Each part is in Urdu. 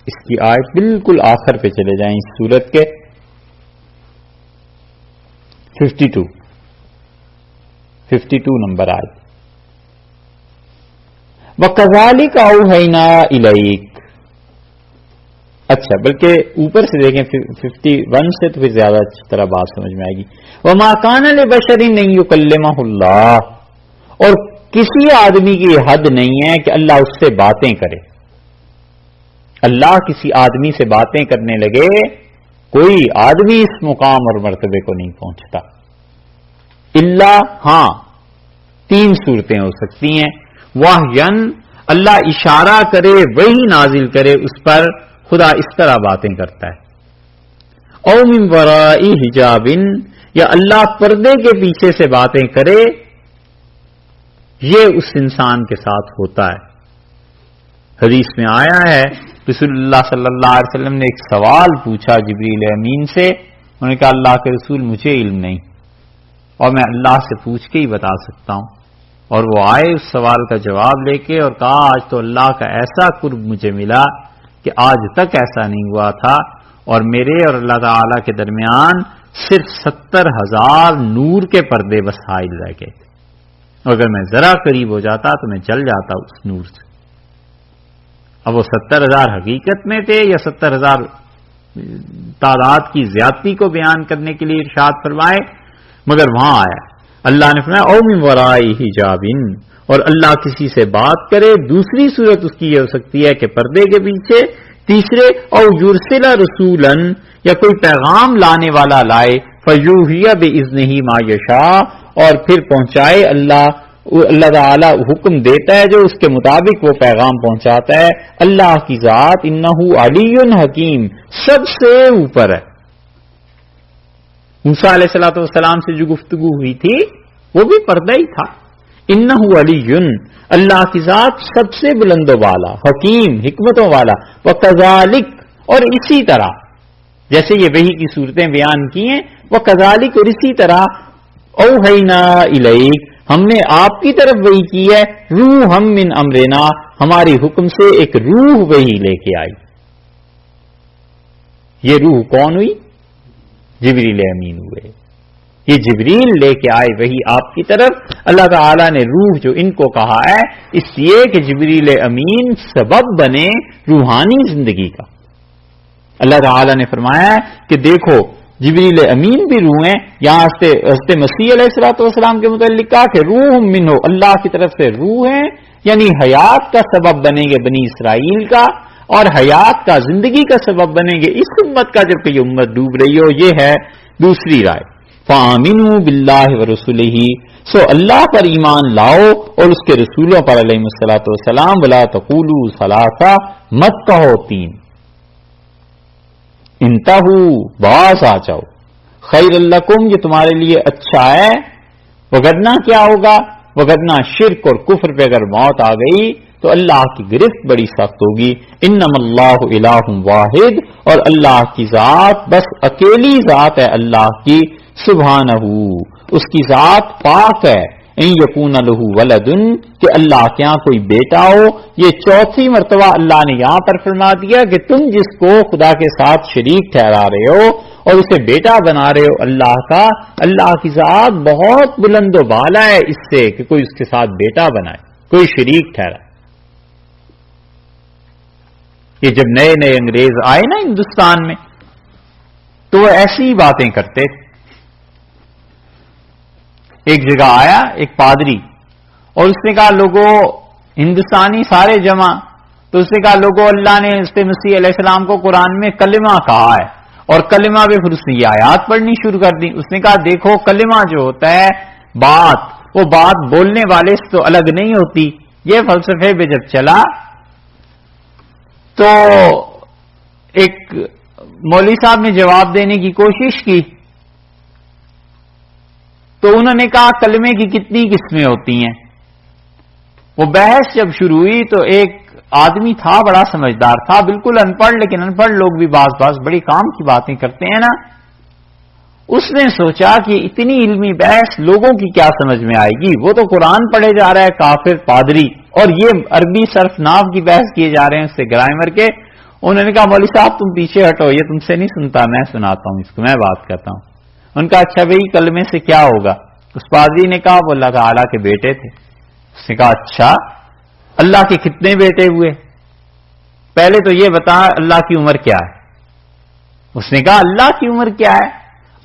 اس کی آیت بالکل آخر پہ چلے جائیں اس سورت کے 52 نمبر آیت. وَكَذَلِكَ أَوْحَيْنَا إِلَيْكَ. اچھا بلکہ اوپر سے دیکھیں 51 سے تو پھر زیادہ اچھی طرح بات سمجھ میں آئے گی. وَمَا كَانَ لِبَشَرٍ أَن يُكَلِّمَهُ اللَّهُ. اور کسی آدمی کی حد نہیں ہے کہ اللہ اس سے باتیں کرے. اللہ کسی آدمی سے باتیں کرنے لگے کوئی آدمی اس مقام اور مرتبے کو نہیں پہنچتا. اللہ ہاں 3 صورتیں ہو سکتی ہیں. وحین اللہ اشارہ کرے وہی نازل کرے اس پر خدا اس طرح باتیں کرتا ہے. او من وراء حجاب یا اللہ پردے کے پیچھے سے باتیں کرے یہ اس انسان کے ساتھ ہوتا ہے. حدیث میں آیا ہے رسول اللہ صلی اللہ علیہ وسلم نے ایک سوال پوچھا جبریل امین سے. انہوں نے کہا اللہ کے رسول مجھے علم نہیں اور میں اللہ سے پوچھ کے ہی بتا سکتا ہوں. اور وہ آئے اس سوال کا جواب لے کے اور کہا آج تو اللہ کا ایسا قرب مجھے ملا کہ آج تک ایسا نہیں ہوا تھا اور میرے اور اللہ تعالی کے درمیان صرف 70,000 نور کے پردے بس حائل رہ گئے تھے. اگر میں ذرا قریب ہو جاتا تو میں جل جاتا اس نور سے. اب وہ 70,000 حقیقت میں تھے یا 70,000 تعداد کی زیادتی کو بیان کرنے کے لیے ارشاد فرمائے مگر وہاں آیا اللہ نے فرمایا او من وراء حجاب. اور اللہ کسی سے بات کرے دوسری صورت اس کی یہ ہو سکتی ہے کہ پردے کے پیچھے. تیسرے او یرسل رسولا یا کوئی پیغام لانے والا لائے فیوحی باذنہ ما یشاء اور پھر پہنچائے اللہ تعالی حکم دیتا ہے جو اس کے مطابق وہ پیغام پہنچاتا ہے. اللہ کی ذات انہ علی حکیم سب سے اوپر ہے. موسیٰ علیہ الصلوۃ والسلام سے جو گفتگو ہوئی تھی وہ بھی پردہ ہی تھا. انہ علی اللہ کی ذات سب سے بلند و بالا حکیم حکمتوں والا. وکذالک اور اسی طرح جیسے یہ وحی کی صورتیں بیان کی ہیں وکذالک اور اسی طرح اوحینا الیک ہم نے آپ کی طرف وحی کی ہے روحا من امرنا ہماری حکم سے ایک روح وحی لے کے آئی. یہ روح کون ہوئی؟ جبریل امین ہوئے. یہ جبریل لے کے آئے وہی آپ کی طرف. اللہ تعالی نے روح جو ان کو کہا ہے اس لیے کہ جبریل امین سبب بنے روحانی زندگی کا. اللہ تعالی نے فرمایا ہے کہ دیکھو جبریل امین بھی روح ہیں. یہاں حضرت مسیح علیہ الصلوۃ والسلام کے متعلق کہا کہ روح منہ اللہ کی طرف سے روح ہیں یعنی حیات کا سبب بنیں گے بنی اسرائیل کا اور حیات کا زندگی کا سبب بنیں گے اس امت کا جبکہ یہ امت ڈوب رہی ہو. یہ ہے دوسری رائے. فآمنوا باللہ ورسولہ سو اللہ پر ایمان لاؤ اور اس کے رسولوں پر علیہ الصلوۃ والسلام. ولا تقولوا ثلاثہ مت کہو 3 انتہوا باز آ جاؤ خیر لکم یہ تمہارے لیے اچھا ہے. وگرنہ کیا ہوگا؟ وگرنہ شرک اور کفر پہ اگر موت آ گئی تو اللہ کی گرفت بڑی سخت ہوگی. انما اللہ الہ واحد اور اللہ کی ذات بس اکیلی ذات ہے اللہ کی. سبحانہ اس کی ذات پاک ہے. ان یکون لہ ولد کہ اللہ کے یہاں کوئی بیٹا ہو. یہ 4تھی مرتبہ اللہ نے یہاں پر فرما دیا کہ تم جس کو خدا کے ساتھ شریک ٹھہرا رہے ہو اور اسے بیٹا بنا رہے ہو اللہ کا اللہ کی ذات بہت بلند و بالا ہے اس سے کہ کوئی اس کے ساتھ بیٹا بنائے کوئی شریک ٹھہرا. یہ جب نئے نئے انگریز آئے نا ہندوستان میں تو وہ ایسی باتیں کرتے تھے. ایک جگہ آیا ایک پادری اور اس نے کہا لوگوں ہندوستانی سارے جمع تو اس نے کہا لوگوں اللہ نے حضرت مسیح علیہ السلام کو قرآن میں کلمہ کہا ہے اور کلمہ پہ پھر اس نے یہ آیات پڑھنی شروع کر دی. اس نے کہا دیکھو کلمہ جو ہوتا ہے بات وہ بات بولنے والے سے تو الگ نہیں ہوتی. یہ فلسفے پہ جب چلا تو ایک مولوی صاحب نے جواب دینے کی کوشش کی تو انہوں نے کہا کلمے کی کتنی قسمیں ہوتی ہیں. وہ بحث جب شروع ہوئی تو ایک آدمی تھا بڑا سمجھدار تھا بالکل ان پڑھ لیکن ان پڑھ لوگ بھی بعض بڑی کام کی باتیں کرتے ہیں نا. اس نے سوچا کہ اتنی علمی بحث لوگوں کی کیا سمجھ میں آئے گی. وہ تو قرآن پڑھے جا رہا ہے کافر پادری اور یہ عربی صرف ناف کی بحث کیے جا رہے ہیں اس سے گرامر کے. انہوں نے کہا مولوی صاحب تم پیچھے ہٹو، یہ تم سے نہیں سنتا، میں سناتا ہوں اس کو، میں بات کرتا ہوں۔ ان کا اچھا بھائی کلمے سے کیا ہوگا؟ اس پادری نے کہا وہ اللہ تعالیٰ کے بیٹے تھے۔ اس نے کہا اچھا اللہ کے کتنے بیٹے ہوئے؟ پہلے تو یہ بتا اللہ کی عمر کیا ہے؟ اس نے کہا اللہ کی عمر کیا ہے؟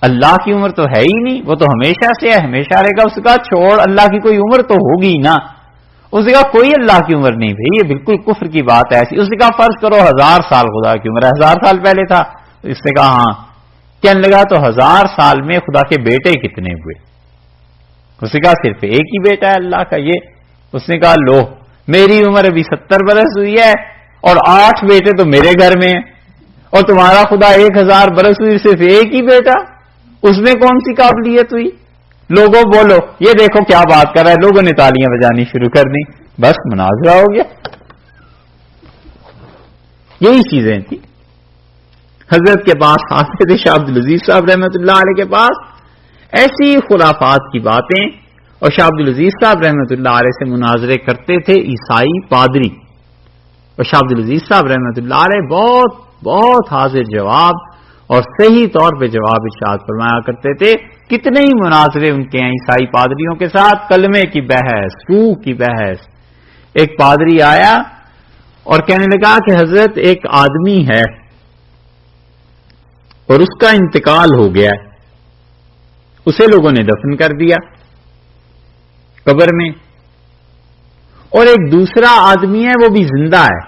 اللہ کی عمر تو ہے ہی نہیں، وہ تو ہمیشہ سے ہے، ہمیشہ رہے گا۔ اس نے کہا چھوڑ، اللہ کی کوئی عمر تو ہوگی نا۔ اس نے کہا کوئی اللہ کی عمر نہیں بھائی، یہ بالکل کفر کی بات ہے ایسی۔ اس نے کہا فرض کرو 1000 سال خدا کی عمر ہے، 1000 سال پہلے تھا؟ اس نے کہا ہاں۔ کہنے لگا تو 1000 سال میں خدا کے بیٹے کتنے ہوئے؟ اس نے کہا صرف ایک ہی بیٹا ہے اللہ کا یہ۔ اس نے کہا لو میری عمر ابھی 70 برس ہوئی ہے اور 8 بیٹے تو میرے گھر میں ہیں، اور تمہارا خدا 1000 برس ہوئی صرف ایک ہی بیٹا، اس میں کون سی قابلیت ہوئی؟ لوگوں بولو، یہ دیکھو کیا بات کر رہا ہے۔ لوگوں نے تالیاں بجانی شروع کر دی، بس مناظرہ ہو گیا۔ یہی چیزیں تھیں۔ حضرت کے پاس آتے تھے شاہ عبدالعزیز صاحب رحمۃ اللہ علیہ کے پاس ایسی خرافات کی باتیں، اور شاہ عبدالعزیز صاحب رحمۃ اللہ علیہ سے مناظرے کرتے تھے عیسائی پادری، اور شاہ عبدالعزیز صاحب رحمۃ اللہ علیہ بہت بہت حاضر جواب اور صحیح طور پہ جواب ارشاد فرمایا کرتے تھے۔ کتنے ہی مناظرے ان کے ہیں عیسائی پادریوں کے ساتھ، کلمے کی بحث، روح کی بحث۔ ایک پادری آیا اور کہنے لگا کہ حضرت ایک آدمی ہے اور اس کا انتقال ہو گیا ہے، اسے لوگوں نے دفن کر دیا قبر میں، اور ایک دوسرا آدمی ہے وہ بھی زندہ ہے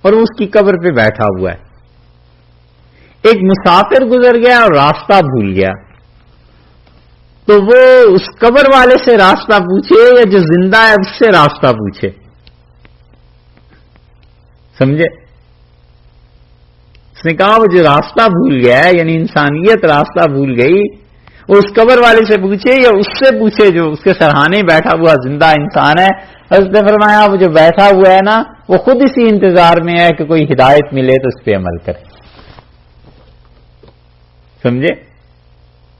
اور اس کی قبر پہ بیٹھا ہوا ہے۔ ایک مسافر گزر گیا اور راستہ بھول گیا، تو وہ اس قبر والے سے راستہ پوچھے یا جو زندہ ہے اس سے راستہ پوچھے؟ سمجھے؟ اس نے کہا وہ جو راستہ بھول گیا ہے، یعنی انسانیت راستہ بھول گئی، وہ اس قبر والے سے پوچھے یا اس سے پوچھے جو اس کے سرہانے بیٹھا ہوا زندہ انسان ہے؟ حضرت نے فرمایا وہ جو بیٹھا ہوا ہے نا وہ خود اسی انتظار میں ہے کہ کوئی ہدایت ملے تو اس پہ عمل کرے۔ سمجھے؟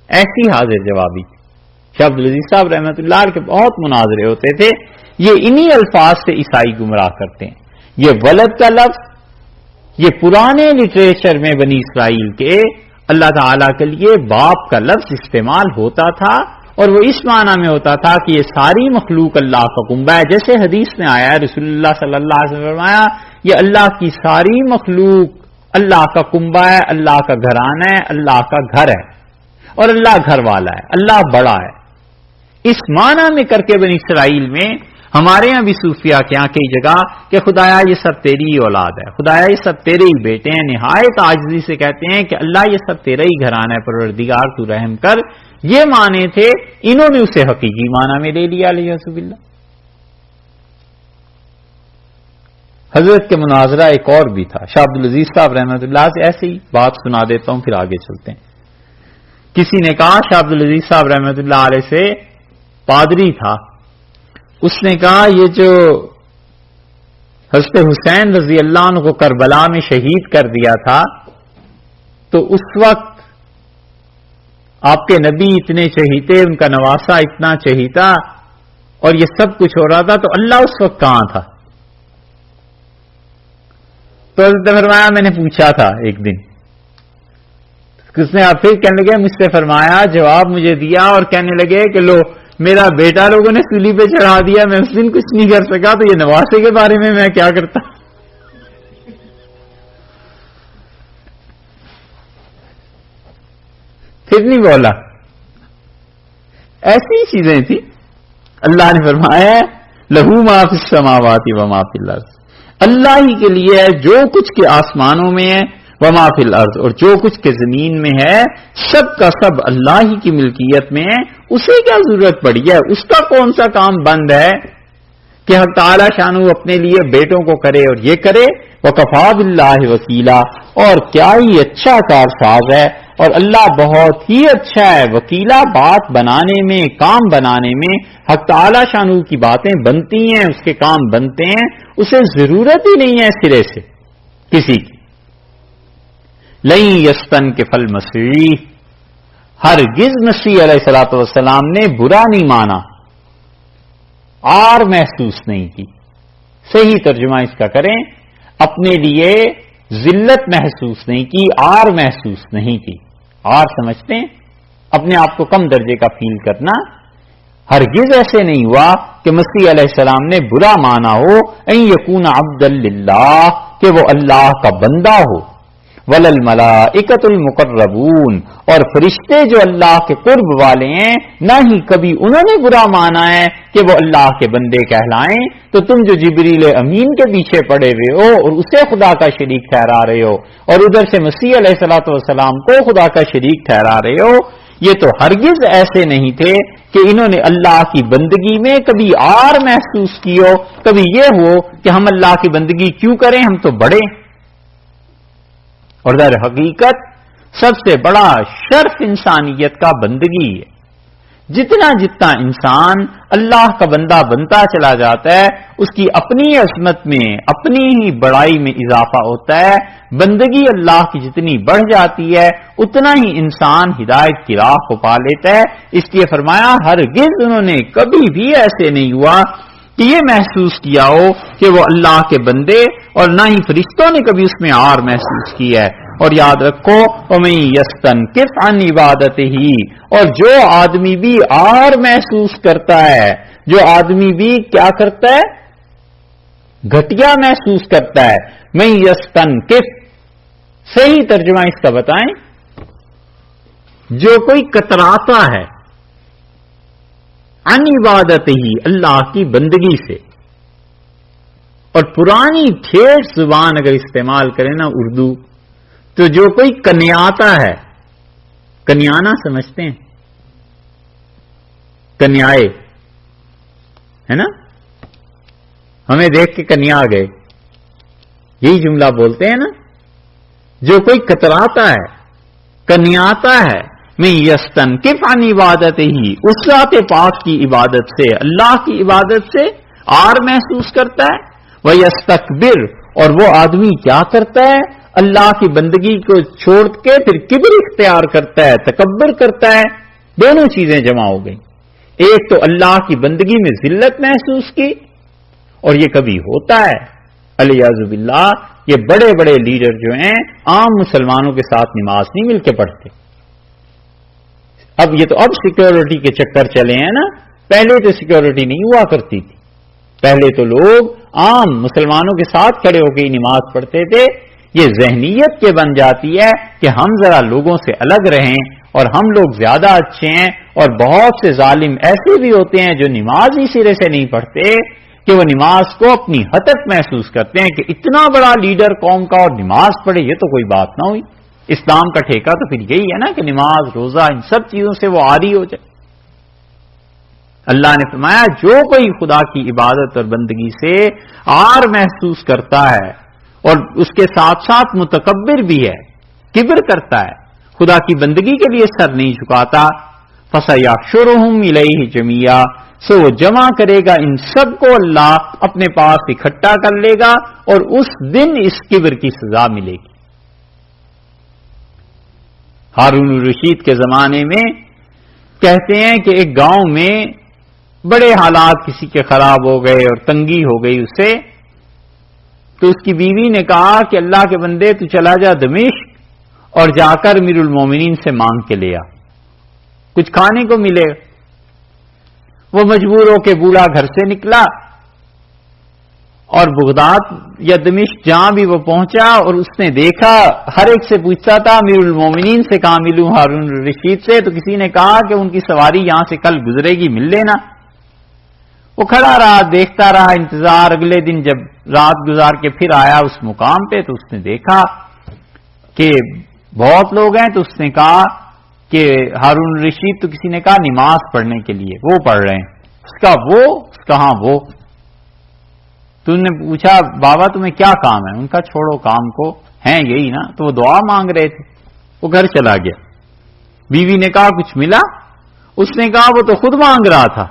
ایسی حاضر جوابی تھی۔ شاہ عبدالعزیز صاحب رحمۃ اللہ علیہ کے بہت مناظرے ہوتے تھے۔ یہ انہی الفاظ سے عیسائی گمراہ کرتے ہیں۔ یہ ولد کا لفظ یہ پرانے لٹریچر میں بنی اسرائیل کے اللہ تعالیٰ کے لیے باپ کا لفظ استعمال ہوتا تھا، اور وہ اس معنی میں ہوتا تھا کہ یہ ساری مخلوق اللہ کا کنبہ ہے۔ جیسے حدیث میں آیا ہے، رسول اللہ صلی اللہ علیہ وسلم نے فرمایا یہ اللہ کی ساری مخلوق اللہ کا کنبہ ہے، اللہ کا گھرانہ ہے، اللہ کا گھر ہے، اور اللہ گھر والا ہے، اللہ بڑا ہے۔ اس معنی میں کر کے بنی اسرائیل میں، ہمارے یہاں بھی صوفیاء کے یہاں کئی جگہ کہ خدایا یہ سب تیری ہی اولاد ہے، خدایا یہ سب تیرے ہی بیٹے ہیں، نہایت عاجزی سے کہتے ہیں کہ اللہ یہ سب تیرا ہی گھرانہ ہے، پروردگار تو رحم کر۔ یہ معنی تھے، انہوں نے اسے حقیقی معنی میں لے لیا علیہ باللہ۔ حضرت کے مناظرہ ایک اور بھی تھا، شاہ عبدالعزیز صاحب رحمۃ اللہ سے ایسی ہی بات سنا دیتا ہوں پھر آگے چلتے ہیں۔ کسی نے کہا شاہ عبدالعزیز صاحب رحمۃ اللہ علیہ سے، پادری تھا، اس نے کہا یہ جو حضرت حسین رضی اللہ عنہ کو کربلا میں شہید کر دیا تھا تو اس وقت آپ کے نبی اتنے چہیتے، ان کا نواسا اتنا چہیتا اور یہ سب کچھ ہو رہا تھا، تو اللہ اس وقت کہاں تھا؟ تو حضرت نے فرمایا میں نے پوچھا تھا ایک دن، کس نے پھر کہنے لگے مجھ سے فرمایا، جواب مجھے دیا اور کہنے لگے کہ لو میرا بیٹا لوگوں نے سولی پہ چڑھا دیا، میں اس دن کچھ نہیں کر سکا، تو یہ نواسے کے بارے میں کیا کرتا؟ پھر نہیں بولا۔ ایسی چیزیں تھی۔ اللہ نے فرمایا لہو ما فی السماوات و ما فی الارض، اللہ ہی کے لیے ہے جو کچھ کے آسمانوں میں ہے، وما فی الارض، اور جو کچھ کے زمین میں ہے، سب کا سب اللہ ہی کی ملکیت میں ہے۔ اسے کیا ضرورت پڑی ہے؟ اس کا کون سا کام بند ہے کہ حق تعالی شانو اپنے لیے بیٹوں کو کرے اور یہ کرے؟ وکفا باللہ وکیلا، اور کیا ہی اچھا کارساز ہے، اور اللہ بہت ہی اچھا ہے وکیلا، بات بنانے میں، کام بنانے میں۔ حق تعالی شانو کی باتیں بنتی ہیں، اس کے کام بنتے ہیں، اسے ضرورت ہی نہیں ہے سرے سے کسی کی۔ لن یستنکف المسیح، ہرگز مسیح علیہ الصلوۃ والسلام نے برا نہیں مانا، آر محسوس نہیں کی۔ صحیح ترجمہ اس کا کریں، اپنے لیے ذلت محسوس نہیں کی، آر محسوس نہیں کی. آر سمجھتے ہیں اپنے آپ کو کم درجے کا فیل کرنا. ہرگز ایسے نہیں ہوا کہ مسیح علیہ السلام نے برا مانا ہو ان یکون عبدا للہ، کہ وہ اللہ کا بندہ ہو. وللملائکۃ المقربون، اور فرشتے جو اللہ کے قرب والے ہیں نہ ہی کبھی انہوں نے برا مانا ہے کہ وہ اللہ کے بندے کہلائیں. تو تم جو جبریل امین کے پیچھے پڑے ہوئے ہو اور اسے خدا کا شریک ٹھہرا رہے ہو، اور ادھر سے مسیح علیہ الصلوۃ والسلام کو خدا کا شریک ٹھہرا رہے ہو، یہ تو ہرگز ایسے نہیں تھے کہ انہوں نے اللہ کی بندگی میں کبھی آر محسوس کی ہو، کبھی یہ ہو کہ ہم اللہ کی بندگی کیوں کریں، ہم تو بڑے. اور در حقیقت سب سے بڑا شرف انسانیت کا بندگی ہے. جتنا جتنا انسان اللہ کا بندہ بنتا چلا جاتا ہے، اس کی اپنی عظمت میں، اپنی ہی بڑائی میں اضافہ ہوتا ہے. بندگی اللہ کی جتنی بڑھ جاتی ہے اتنا ہی انسان ہدایت کی راہ کو پا لیتا ہے. اس لیے فرمایا ہرگز انہوں نے کبھی بھی ایسے نہیں ہوا کہ یہ محسوس کیا ہو کہ وہ اللہ کے بندے، اور نہ ہی فرشتوں نے کبھی اس میں آر محسوس کی ہے. اور یاد رکھو وَمَن يَسْتَنْكِفْ عَنْ عِبَادَتِهِ، اور جو آدمی بھی آر محسوس کرتا ہے، جو آدمی بھی کیا کرتا ہے، گھٹیا محسوس کرتا ہے. مَن يَسْتَنْكِفْ، صحیح ترجمہ اس کا بتائیں. جو کوئی کتراتا ہے عن عبادتہی، اللہ کی بندگی سے. اور پرانی ٹھیٹ زبان اگر استعمال کریں نا اردو، تو جو کوئی کنیاتا ہے، کنیانا سمجھتے ہیں، کنیائے ہے نا، ہمیں دیکھ کے کنیا گئے، یہی جملہ بولتے ہیں نا. جو کوئی کتراتا ہے، کنیاتا ہے، میں یستنکف عن عبادتہی، اس ذات پاک کی عبادت سے، اللہ کی عبادت سے آر محسوس کرتا ہے. وَيَسْتَكْبِرُ، اور وہ آدمی کیا کرتا ہے، اللہ کی بندگی کو چھوڑ کے پھر کبر اختیار کرتا ہے، تکبر کرتا ہے. دونوں چیزیں جمع ہو گئی. ایک تو اللہ کی بندگی میں ذلت محسوس کی، اور یہ کبھی ہوتا ہے الیاذ باللہ، یہ بڑے بڑے لیڈر جو ہیں عام مسلمانوں کے ساتھ نماز نہیں مل کے پڑھتے. اب یہ تو اب سیکیورٹی کے چکر چلے ہیں نا، پہلے تو سیکیورٹی نہیں ہوا کرتی تھی. پہلے تو لوگ عام مسلمانوں کے ساتھ کھڑے ہو کے ہی نماز پڑھتے تھے. یہ ذہنیت کے بن جاتی ہے کہ ہم ذرا لوگوں سے الگ رہیں اور ہم لوگ زیادہ اچھے ہیں. اور بہت سے ظالم ایسے بھی ہوتے ہیں جو نماز ہی سرے سے نہیں پڑھتے، کہ وہ نماز کو اپنی حتک محسوس کرتے ہیں کہ اتنا بڑا لیڈر قوم کا اور نماز پڑھے، یہ تو کوئی بات نہ ہوئی. اسلام کا ٹھیکہ تو پھر یہی ہے نا کہ نماز، روزہ، ان سب چیزوں سے وہ عاری ہو جائے. اللہ نے فرمایا جو کوئی خدا کی عبادت اور بندگی سے آر محسوس کرتا ہے اور اس کے ساتھ ساتھ متکبر بھی ہے، کبر کرتا ہے، خدا کی بندگی کے لیے سر نہیں جھکاتا، فَسَيَحْشُرُهُمْ إِلَيْهِ جَمِيعًا، سو وہ جمع کرے گا ان سب کو، اللہ اپنے پاس اکٹھا کر لے گا، اور اس دن اس کبر کی سزا ملے گی. ہارون الرشید کے زمانے میں کہتے ہیں کہ ایک گاؤں میں بڑے حالات کسی کے خراب ہو گئے اور تنگی ہو گئی اسے، تو اس کی بیوی نے کہا کہ اللہ کے بندے تو چلا جا دمشق اور جا کر امیر المومنین سے مانگ کے لے آ، کچھ کھانے کو ملے. وہ مجبور ہو کے بوڑھا گھر سے نکلا اور بغداد یا دمشق جہاں بھی وہ پہنچا، اور اس نے دیکھا ہر ایک سے پوچھتا تھا امیر المومنین سے کہاں ملوں، ہارون الرشید سے. تو کسی نے کہا کہ ان کی سواری یہاں سے کل گزرے گی، مل لینا. وہ کھڑا رہا، دیکھتا رہا، انتظار. اگلے دن جب رات گزار کے پھر آیا اس مقام پہ، تو اس نے دیکھا کہ بہت لوگ ہیں. تو اس نے کہا کہ ہارون الرشید، تو کسی نے کہا نماز پڑھنے کے لیے، وہ پڑھ رہے ہیں. اس کا وہ، اس کا ہاں وہ. تو انہوں نے پوچھا بابا تمہیں کیا کام ہے؟ ان کا چھوڑو کام کو، ہیں یہی نا. تو وہ دعا مانگ رہے تھے. وہ گھر چلا گیا. بیوی نے کہا کچھ ملا؟ اس نے کہا وہ تو خود مانگ رہا تھا،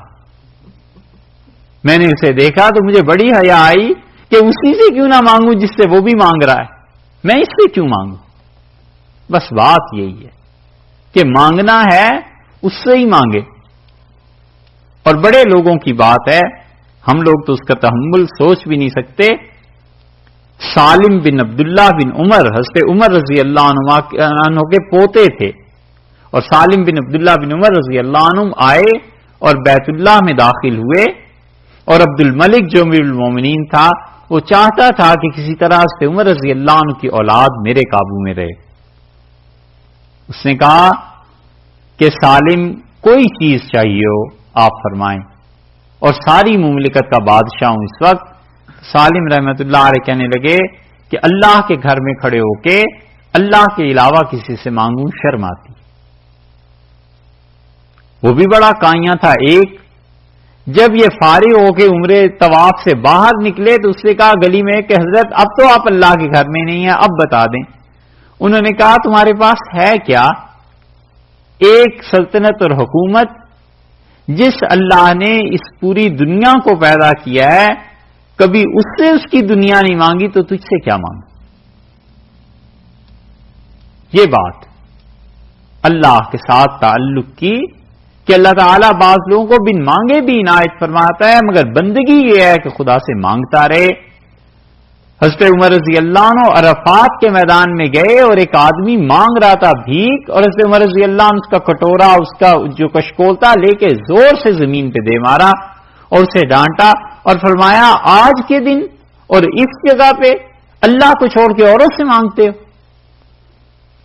میں نے اسے دیکھا تو مجھے بڑی حیا آئی کہ اسی سے کیوں نہ مانگوں جس سے وہ بھی مانگ رہا ہے، میں اس سے کیوں مانگوں. بس بات یہی ہے کہ مانگنا ہے اس سے ہی مانگے. اور بڑے لوگوں کی بات ہے، ہم لوگ تو اس کا تحمل سوچ بھی نہیں سکتے سالم بن عبداللہ بن عمر، حضرت عمر رضی اللہ عنہ کے پوتے تھے، اور سالم بن عبداللہ بن عمر رضی اللہ عنہ آئے اور بیت اللہ میں داخل ہوئے، اور عبد الملک جو امیر المومنین تھا وہ چاہتا تھا کہ کسی طرح حضرت عمر رضی اللہ عنہ کی اولاد میرے قابو میں رہے۔ اس نے کہا کہ سالم کوئی چیز چاہیے ہو آپ فرمائیں، اور ساری مملکت کا بادشاہ ہوں اس وقت۔ سالم رحمت اللہ علیہ کہنے لگے کہ اللہ کے گھر میں کھڑے ہو کے اللہ کے علاوہ کسی سے مانگوں شرم آتی۔ وہ بھی بڑا کائیاں تھا۔ ایک جب یہ فارغ ہو کے عمرے طواف سے باہر نکلے تو اس نے کہا گلی میں کہ حضرت اب تو آپ اللہ کے گھر میں نہیں ہیں، اب بتا دیں۔ انہوں نے کہا تمہارے پاس ہے کیا؟ ایک سلطنت اور حکومت جس اللہ نے اس پوری دنیا کو پیدا کیا ہے، کبھی اس سے اس کی دنیا نہیں مانگی تو تجھ سے کیا مانگ؟ یہ بات اللہ کے ساتھ تعلق کی کہ اللہ تعالیٰ بعض لوگوں کو بن مانگے بھی عنایت فرماتا ہے، مگر بندگی یہ ہے کہ خدا سے مانگتا رہے۔ حضرت عمر رضی اللہ عنہ عرفات کے میدان میں گئے اور ایک آدمی مانگ رہا تھا بھیک، اور حضرت عمر رضی اللہ عنہ اس کا کٹورا، اس کا جو کشکول تھا لے کے زور سے زمین پہ دے مارا اور اسے ڈانٹا اور فرمایا آج کے دن اور اس جگہ پہ اللہ کو چھوڑ کے اوروں سے مانگتے ہو؟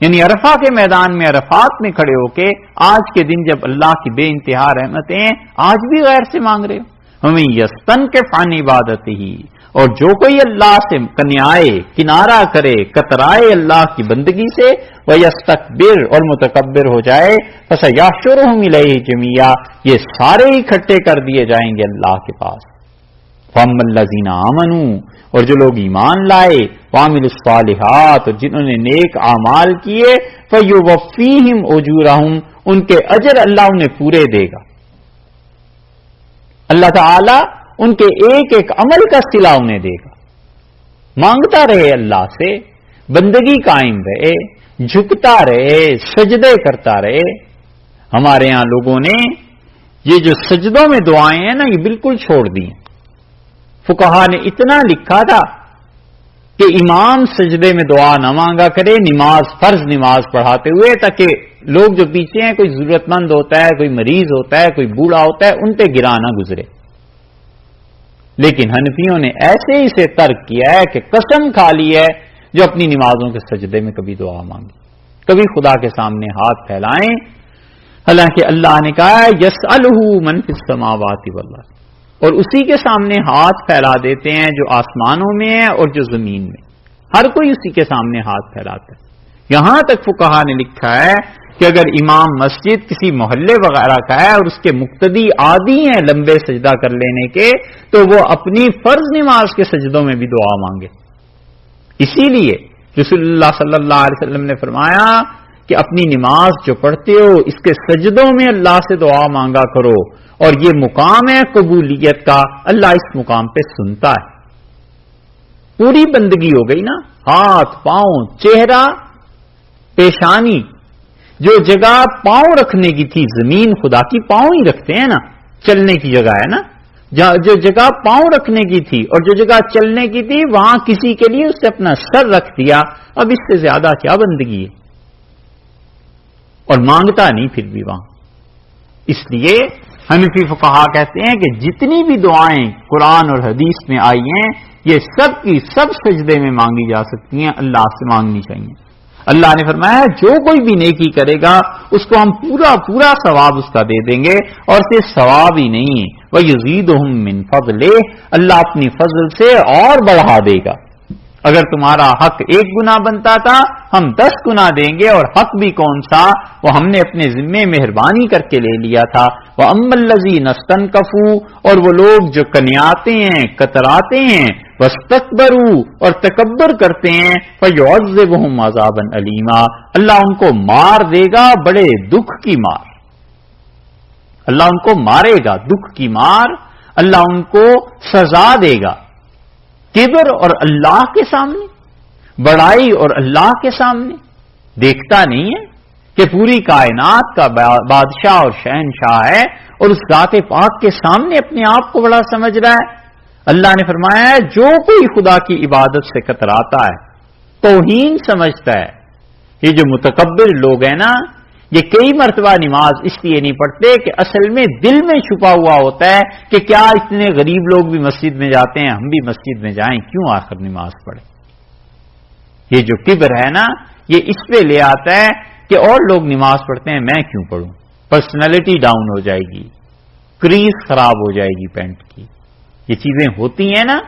یعنی عرفہ کے میدان میں عرفات میں کھڑے ہو کے آج کے دن جب اللہ کی بے انتہا رحمتیں ہیں آج بھی غیر سے مانگ رہے ہو۔ ہمیں یستن کے فانی عبادت ہی، اور جو کوئی اللہ سے کنیائے، کنارہ کرے، کترائے اللہ کی بندگی سے، وہ یستکبر اور متکبر ہو جائے، فسیحشرہم الیہ جمیعا، یہ سارے اکٹھے کر دیے جائیں گے اللہ کے پاس۔ فَأَمَّا الَّذِينَ آمَنُوا، اور جو لوگ ایمان لائے، وَعَمِلُوا الصَّالِحَاتِ، اور جنہوں نے نیک اعمال کیے، فَيُوَفِّيهِمْ أُجُورَهُمْ، ان کے اجر اللہ انہیں پورے دے گا۔ اللہ تعالی ان کے ایک ایک عمل کا صلہ انہیں دے گا۔ مانگتا رہے اللہ سے، بندگی قائم رہے، جھکتا رہے، سجدے کرتا رہے۔ ہمارے ہاں لوگوں نے یہ جو سجدوں میں دعائیں ہیں نا یہ بالکل چھوڑ دی۔ فقہا نے اتنا لکھا تھا کہ امام سجدے میں دعا نہ مانگا کرے نماز، فرض نماز پڑھاتے ہوئے، تاکہ لوگ جو پیچھے ہیں، کوئی ضرورت مند ہوتا ہے، کوئی مریض ہوتا ہے، کوئی بوڑھا ہوتا ہے، ان پہ گرا نہ گزرے۔ لیکن حنفیوں نے ایسے ہی سے ترک کیا ہے کہ قسم کھا لی ہے جو اپنی نمازوں کے سجدے میں کبھی دعا مانگی، کبھی خدا کے سامنے ہاتھ پھیلائیں، حالانکہ اللہ نے کہا ہے یسألہ من فی السماوات والارض، اور اسی کے سامنے ہاتھ پھیلا دیتے ہیں جو آسمانوں میں ہے اور جو زمین میں، ہر کوئی اسی کے سامنے ہاتھ پھیلاتا ہے۔ یہاں تک فقہا نے لکھا ہے کہ اگر امام مسجد کسی محلے وغیرہ کا ہے اور اس کے مقتدی عادی ہیں لمبے سجدہ کر لینے کے، تو وہ اپنی فرض نماز کے سجدوں میں بھی دعا مانگے۔ اسی لیے رسول اللہ صلی اللہ علیہ وسلم نے فرمایا کہ اپنی نماز جو پڑھتے ہو اس کے سجدوں میں اللہ سے دعا مانگا کرو، اور یہ مقام ہے قبولیت کا، اللہ اس مقام پہ سنتا ہے۔ پوری بندگی ہو گئی نا، ہاتھ، پاؤں، چہرہ، پیشانی، جو جگہ پاؤں رکھنے کی تھی، زمین خدا کی پاؤں ہی رکھتے ہیں نا، چلنے کی جگہ ہے نا، جو جگہ پاؤں رکھنے کی تھی اور جو جگہ چلنے کی تھی وہاں کسی کے لیے اس سے اپنا سر رکھ دیا، اب اس سے زیادہ کیا بندگی ہے؟ اور مانگتا نہیں پھر بھی وہاں۔ اس لیے حنفی فقہا کہتے ہیں کہ جتنی بھی دعائیں قرآن اور حدیث میں آئی ہیں یہ سب کی سب سجدے میں مانگی جا سکتی ہیں، اللہ سے مانگنی چاہیے۔ اللہ نے فرمایا جو کوئی بھی نیکی کرے گا اس کو ہم پورا پورا ثواب اس کا دے دیں گے، اور صرف ثواب ہی نہیں وَيُزِيدُهُم مِّن فَضْلِهِ، اللہ اپنی فضل سے اور بڑھا دے گا۔ اگر تمہارا حق 1 گنا بنتا تھا ہم 10 گنا دیں گے، اور حق بھی کون سا؟ وہ ہم نے اپنے ذمے مہربانی کر کے لے لیا تھا۔ وَأَمَّا الَّذِينَ اسْتَنكَفُوا، اور وہ لوگ جو کنیاتے ہیں، کتراتے ہیں، وَاسْتَكْبَرُوا، اور تکبر کرتے ہیں، فَيُعَذِّبُهُمْ عَذَابًا أَلِيمًا، اللہ ان کو مار دے گا بڑے دکھ کی مار، اللہ ان کو مارے گا دکھ کی مار، اللہ ان کو سزا دے گا۔ کبر اور اللہ کے سامنے، بڑائی اور اللہ کے سامنے، دیکھتا نہیں ہے کہ پوری کائنات کا بادشاہ اور شہنشاہ ہے اور اس ذات پاک کے سامنے اپنے آپ کو بڑا سمجھ رہا ہے۔ اللہ نے فرمایا ہے جو کوئی خدا کی عبادت سے کتراتا ہے، توہین سمجھتا ہے، یہ جو متکبر لوگ ہیں نا، یہ کئی مرتبہ نماز اس لیے نہیں پڑھتے کہ اصل میں دل میں چھپا ہوا ہوتا ہے کہ کیا اتنے غریب لوگ بھی مسجد میں جاتے ہیں، ہم بھی مسجد میں جائیں، کیوں آخر نماز پڑھیں؟ یہ جو کبر ہے نا، یہ اس پہ لے آتا ہے کہ اور لوگ نماز پڑھتے ہیں، میں کیوں پڑھوں؟ پرسنالٹی ڈاؤن ہو جائے گی، کریز خراب ہو جائے گی پینٹ کی، یہ چیزیں ہوتی ہیں نا،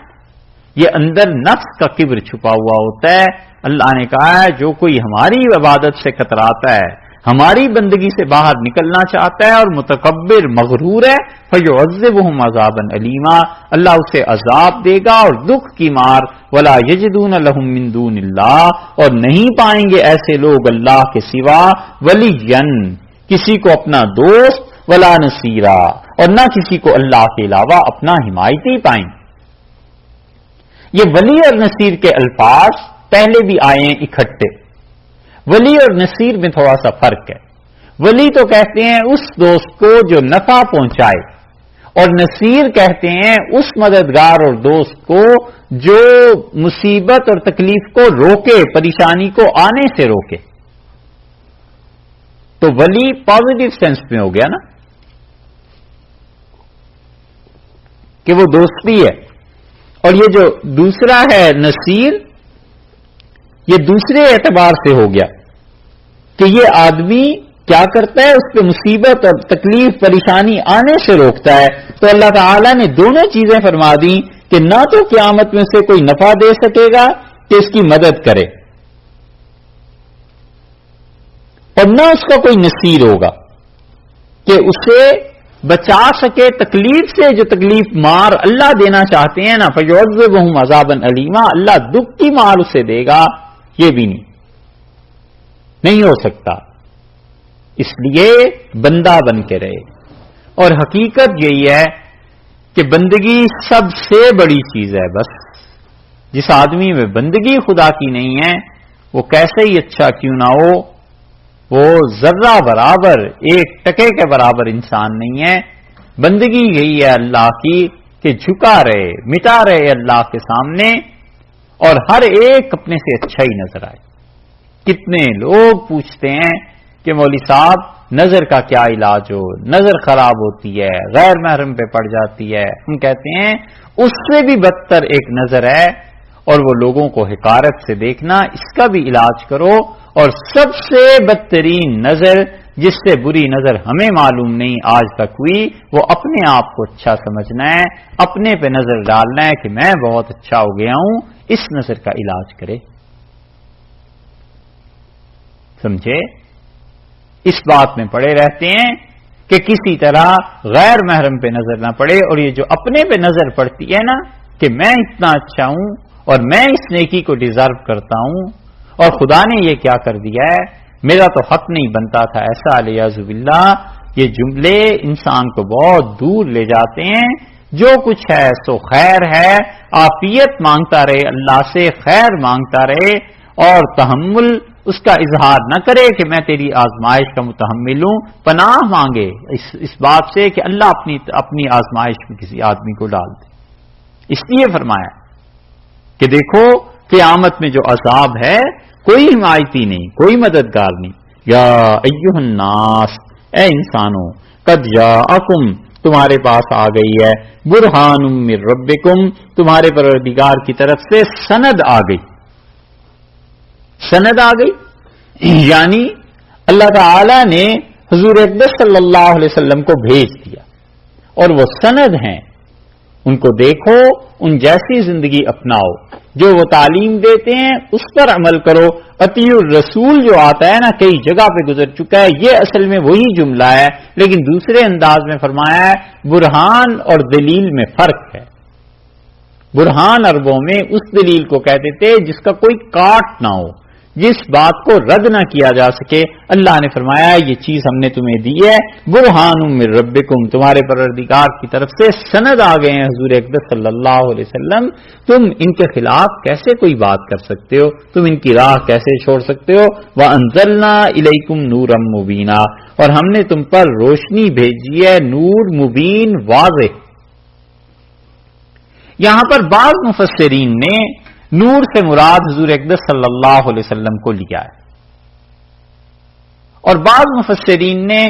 یہ اندر نفس کا کبر چھپا ہوا ہوتا ہے۔ اللہ نے کہا ہے جو کوئی ہماری عبادت سے کتراتا ہے، ہماری بندگی سے باہر نکلنا چاہتا ہے اور متکبر مغرور ہے، فَيُعَذِّبُهُمْ عَذَابًا عَلِيمًا، اللہ اسے عذاب دے گا اور دکھ کی مار، وَلَا يَجِدُونَ لَهُم مِّن دُونِ اللَّهِ، اور نہیں پائیں گے ایسے لوگ اللہ کے سوا، وَلِيًّا، کسی کو اپنا دوست، وَلَا نَصِيرًا، اور نہ کسی کو اللہ کے علاوہ اپنا حمایتی پائیں۔ یہ ولی اور نصیر کے الفاظ پہلے بھی آئے ہیں اکٹھے۔ ولی اور نصیر میں تھوڑا سا فرق ہے۔ ولی تو کہتے ہیں اس دوست کو جو نفع پہنچائے، اور نصیر کہتے ہیں اس مددگار اور دوست کو جو مصیبت اور تکلیف کو روکے، پریشانی کو آنے سے روکے۔ تو ولی پازیٹو سینس میں ہو گیا نا کہ وہ دوستی ہے، اور یہ جو دوسرا ہے نصیر، یہ دوسرے اعتبار سے ہو گیا کہ یہ آدمی کیا کرتا ہے، اس پہ مصیبت اور تکلیف پریشانی آنے سے روکتا ہے۔ تو اللہ تعالیٰ نے دونوں چیزیں فرما دی کہ نہ تو قیامت میں اسے کوئی نفع دے سکے گا کہ اس کی مدد کرے، اور نہ اس کا کوئی نصیر ہوگا کہ اسے بچا سکے تکلیف سے، جو تکلیف مار اللہ دینا چاہتے ہیں نا، فَيُعَذِّبُهُمْ عَذَابًا عَلِيمًا، اللہ دکھ کی مار اسے دے گا، یہ بھی نہیں ہو سکتا۔ اس لیے بندہ بن کے رہے، اور حقیقت یہی ہے کہ بندگی سب سے بڑی چیز ہے۔ بس جس آدمی میں بندگی خدا کی نہیں ہے، وہ کیسے ہی اچھا کیوں نہ ہو، وہ ذرہ برابر، ایک ٹکے کے برابر انسان نہیں ہے۔ بندگی یہی ہے اللہ کی کہ جھکا رہے، مٹا رہے اللہ کے سامنے، اور ہر ایک اپنے سے اچھا ہی نظر آئے۔ کتنے لوگ پوچھتے ہیں کہ مولوی صاحب نظر کا کیا علاج ہو، نظر خراب ہوتی ہے، غیر محرم پہ پڑ جاتی ہے۔ ہم کہتے ہیں اس سے بھی بدتر ایک نظر ہے، اور وہ لوگوں کو حقارت سے دیکھنا، اس کا بھی علاج کرو۔ اور سب سے بدترین نظر، جس سے بری نظر ہمیں معلوم نہیں آج تک ہوئی، وہ اپنے آپ کو اچھا سمجھنا ہے، اپنے پہ نظر ڈالنا ہے کہ میں بہت اچھا ہو گیا ہوں، اس نظر کا علاج کرے۔ سمجھے؟ اس بات میں پڑے رہتے ہیں کہ کسی طرح غیر محرم پہ نظر نہ پڑے، اور یہ جو اپنے پہ نظر پڑتی ہے نا کہ میں اتنا اچھا ہوں اور میں اس نیکی کو ڈیزرو کرتا ہوں، اور خدا نے یہ کیا کر دیا ہے، میرا تو حق نہیں بنتا تھا ایسا، علیہ باللہ، یہ جملے انسان کو بہت دور لے جاتے ہیں۔ جو کچھ ہے سو خیر ہے، عافیت مانگتا رہے، اللہ سے خیر مانگتا رہے، اور تحمل اس کا اظہار نہ کرے کہ میں تیری آزمائش کا متحمل ہوں، پناہ مانگے اس بات سے کہ اللہ اپنی آزمائش میں کسی آدمی کو ڈال دے۔ اس لیے فرمایا کہ دیکھو قیامت میں جو عذاب ہے، کوئی حمایتی نہیں، کوئی مددگار نہیں۔ یا ایھا الناس، اے انسانوں، قد جاءکم، تمہارے پاس آ گئی ہے، برہان من ربکم، تمہارے پروردگار کی طرف سے سند آ گئی۔ سند آ گئی یعنی اللہ تعالی نے حضور اقدس صلی اللہ علیہ وسلم کو بھیج دیا، اور وہ سند ہیں، ان کو دیکھو، ان جیسی زندگی اپناؤ، جو وہ تعلیم دیتے ہیں اس پر عمل کرو۔ اطیع الرسول جو آتا ہے نا، کئی جگہ پہ گزر چکا ہے، یہ اصل میں وہی جملہ ہے، لیکن دوسرے انداز میں فرمایا ہے۔ برہان اور دلیل میں فرق ہے۔ برہان عربوں میں اس دلیل کو کہتے تھے جس کا کوئی کاٹ نہ ہو، جس بات کو رد نہ کیا جا سکے۔ اللہ نے فرمایا یہ چیز ہم نے تمہیں دی ہے، برہان من ربکم، تمہارے پروردگار کی طرف سے سند آ گئے ہیں حضور اقدس صلی اللہ علیہ وسلم، تم ان کے خلاف کیسے کوئی بات کر سکتے ہو، تم ان کی راہ کیسے چھوڑ سکتے ہو۔ وَأَنزَلْنَا إِلَيْكُمْ نُورًا مُبِينًا، اور ہم نے تم پر روشنی بھیجی ہے، نور مبین، واضح۔ یہاں پر بعض مفسرین نے نور سے مراد حضور اقدس صلی اللہ علیہ وسلم کو لیا ہے، اور بعض مفسرین نے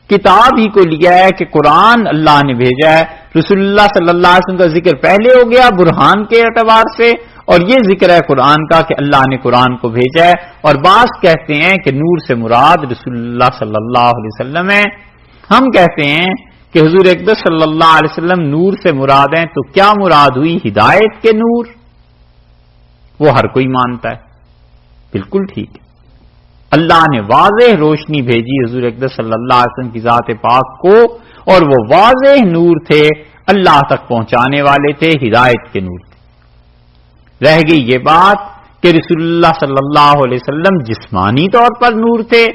کتاب ہی کو لیا ہے کہ قرآن اللہ نے بھیجا ہے۔ رسول اللہ صلی اللہ علیہ وسلم کا ذکر پہلے ہو گیا برہان کے اعتبار سے، اور یہ ذکر ہے قرآن کا کہ اللہ نے قرآن کو بھیجا ہے، اور بعض کہتے ہیں کہ نور سے مراد رسول اللہ صلی اللہ علیہ وسلم ہے۔ ہم کہتے ہیں کہ حضور اقدس صلی اللہ علیہ وسلم نور سے مراد ہیں، تو کیا مراد ہوئی؟ ہدایت کے نور، وہ ہر کوئی مانتا ہے، بالکل ٹھیک ہے۔ اللہ نے واضح روشنی بھیجی حضور اقدس صلی اللہ علیہ وسلم کی ذات پاک کو، اور وہ واضح نور تھے، اللہ تک پہنچانے والے تھے، ہدایت کے نور تھے۔ رہ گئی یہ بات کہ رسول اللہ صلی اللہ علیہ وسلم جسمانی طور پر نور تھے،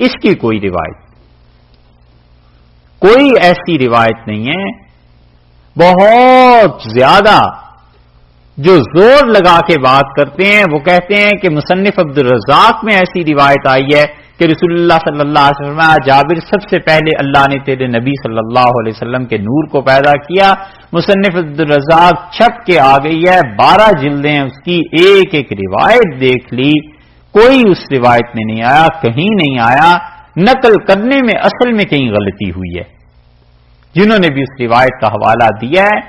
اس کی کوئی روایت، کوئی ایسی روایت نہیں ہے۔ بہت زیادہ جو زور لگا کے بات کرتے ہیں وہ کہتے ہیں کہ مصنف عبدالرزاق میں ایسی روایت آئی ہے کہ رسول اللہ صلی اللہ علیہ وسلم جابر سب سے پہلے اللہ نے تیرے نبی صلی اللہ علیہ وسلم کے نور کو پیدا کیا۔ مصنف عبدالرزاق چھپ کے آ گئی ہے، 12 جلدیں اس کی، ایک ایک روایت دیکھ لی، کوئی اس روایت میں نہیں آیا، کہیں نہیں آیا۔ نقل کرنے میں اصل میں کہیں غلطی ہوئی ہے۔ جنہوں نے بھی اس روایت کا حوالہ دیا ہے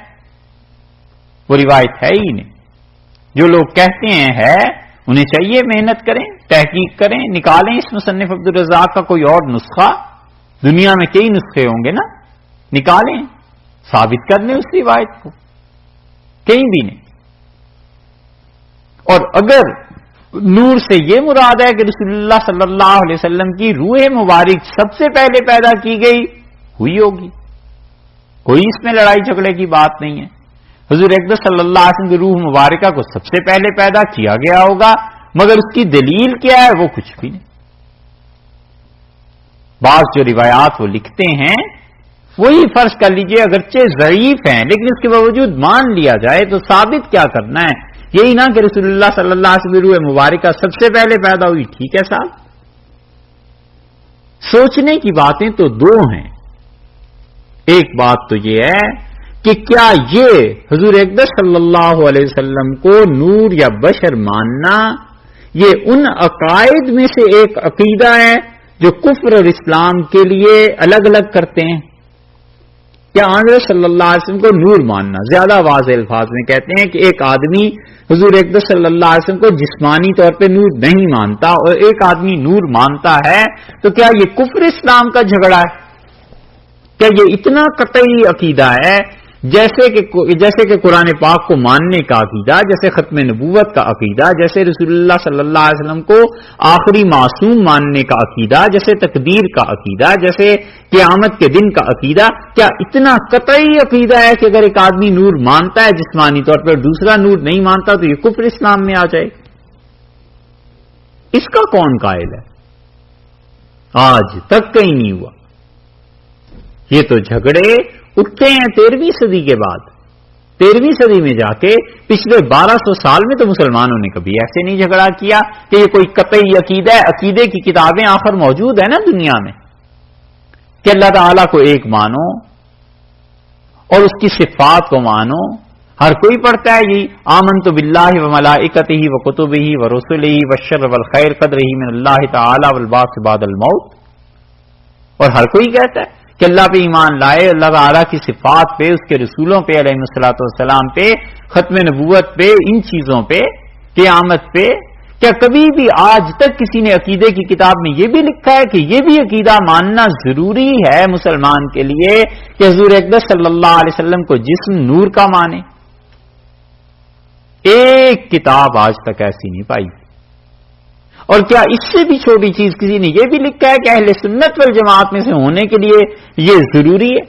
وہ روایت ہے ہی نہیں۔ جو لوگ کہتے ہیں ہے، انہیں چاہیے محنت کریں، تحقیق کریں، نکالیں اس مصنف عبدالرزاق کا کوئی اور نسخہ، دنیا میں کئی نسخے ہوں گے نا، نکالیں، ثابت کر لیں اس روایت کو، کہیں بھی نہیں۔ اور اگر نور سے یہ مراد ہے کہ رسول اللہ صلی اللہ علیہ وسلم کی روح مبارک سب سے پہلے پیدا کی گئی، ہوئی ہوگی، کوئی اس میں لڑائی جھگڑے کی بات نہیں ہے۔ حضور اقدس صلی اللہ علیہ وسلم کی روح مبارکہ کو سب سے پہلے پیدا کیا گیا ہوگا، مگر اس کی دلیل کیا ہے وہ کچھ بھی نہیں۔ بعض جو روایات وہ لکھتے ہیں وہی فرض کر لیجئے اگرچہ ضعیف ہیں لیکن اس کے باوجود مان لیا جائے تو ثابت کیا کرنا ہے؟ یہی نہ کہ رسول اللہ صلی اللہ علیہ وسلم کی روح مبارکہ سب سے پہلے پیدا ہوئی، ٹھیک ہے صاحب؟ سوچنے کی باتیں تو دو ہیں۔ ایک بات تو یہ ہے کہ کیا یہ حضور اقدس صلی اللہ علیہ وسلم کو نور یا بشر ماننا یہ ان عقائد میں سے ایک عقیدہ ہے جو کفر اور اسلام کے لیے الگ الگ کرتے ہیں؟ کیا حضرت صلی اللہ علیہ وسلم کو نور ماننا، زیادہ واضح الفاظ میں کہتے ہیں کہ ایک آدمی حضور اقدس صلی اللہ علیہ وسلم کو جسمانی طور پہ نور نہیں مانتا اور ایک آدمی نور مانتا ہے، تو کیا یہ کفر اسلام کا جھگڑا ہے؟ کیا یہ اتنا قطعی عقیدہ ہے جیسے کہ قرآن پاک کو ماننے کا عقیدہ، جیسے ختم نبوت کا عقیدہ، جیسے رسول اللہ صلی اللہ علیہ وسلم کو آخری معصوم ماننے کا عقیدہ، جیسے تقدیر کا عقیدہ، جیسے قیامت کے دن کا عقیدہ؟ کیا اتنا قطعی عقیدہ ہے کہ اگر ایک آدمی نور مانتا ہے جسمانی طور پر دوسرا نور نہیں مانتا تو یہ کفر اسلام میں آ جائے؟ اس کا کون قائل ہے؟ آج تک کہیں نہیں ہوا۔ یہ تو جھگڑے اٹھتے ہیں 13ویں صدی کے بعد، 13ویں صدی میں جا کے پچھلے 1200 سال میں تو مسلمانوں نے کبھی ایسے نہیں جھگڑا کیا کہ یہ کوئی قطعی عقیدہ ہے۔ عقیدے کی کتابیں آخر موجود ہیں نا دنیا میں کہ اللہ تعالیٰ کو ایک مانو اور اس کی صفات کو مانو، ہر کوئی پڑھتا ہے یہی آمنت باللہ وملائکتہ وکتبہ ورسلہ والشر والخیر قدرہ من اللہ تعالی والبعث بعد الموت، اور ہر کوئی کہتا ہے کہ اللہ پہ ایمان لائے، اللہ تعالیٰ کی صفات پہ، اس کے رسولوں پہ علیہ الصلوۃ والسلام پہ، ختم نبوت پہ، ان چیزوں پہ، قیامت پہ۔ کیا کبھی بھی آج تک کسی نے عقیدے کی کتاب میں یہ بھی لکھا ہے کہ یہ بھی عقیدہ ماننا ضروری ہے مسلمان کے لیے کہ حضور اقدس صلی اللہ علیہ وسلم کو جسم نور کا مانے؟ ایک کتاب آج تک ایسی نہیں پائی۔ اور کیا اس سے بھی چھوٹی چیز کسی نے یہ بھی لکھا ہے کہ اہل سنت والجماعت میں سے ہونے کے لیے یہ ضروری ہے؟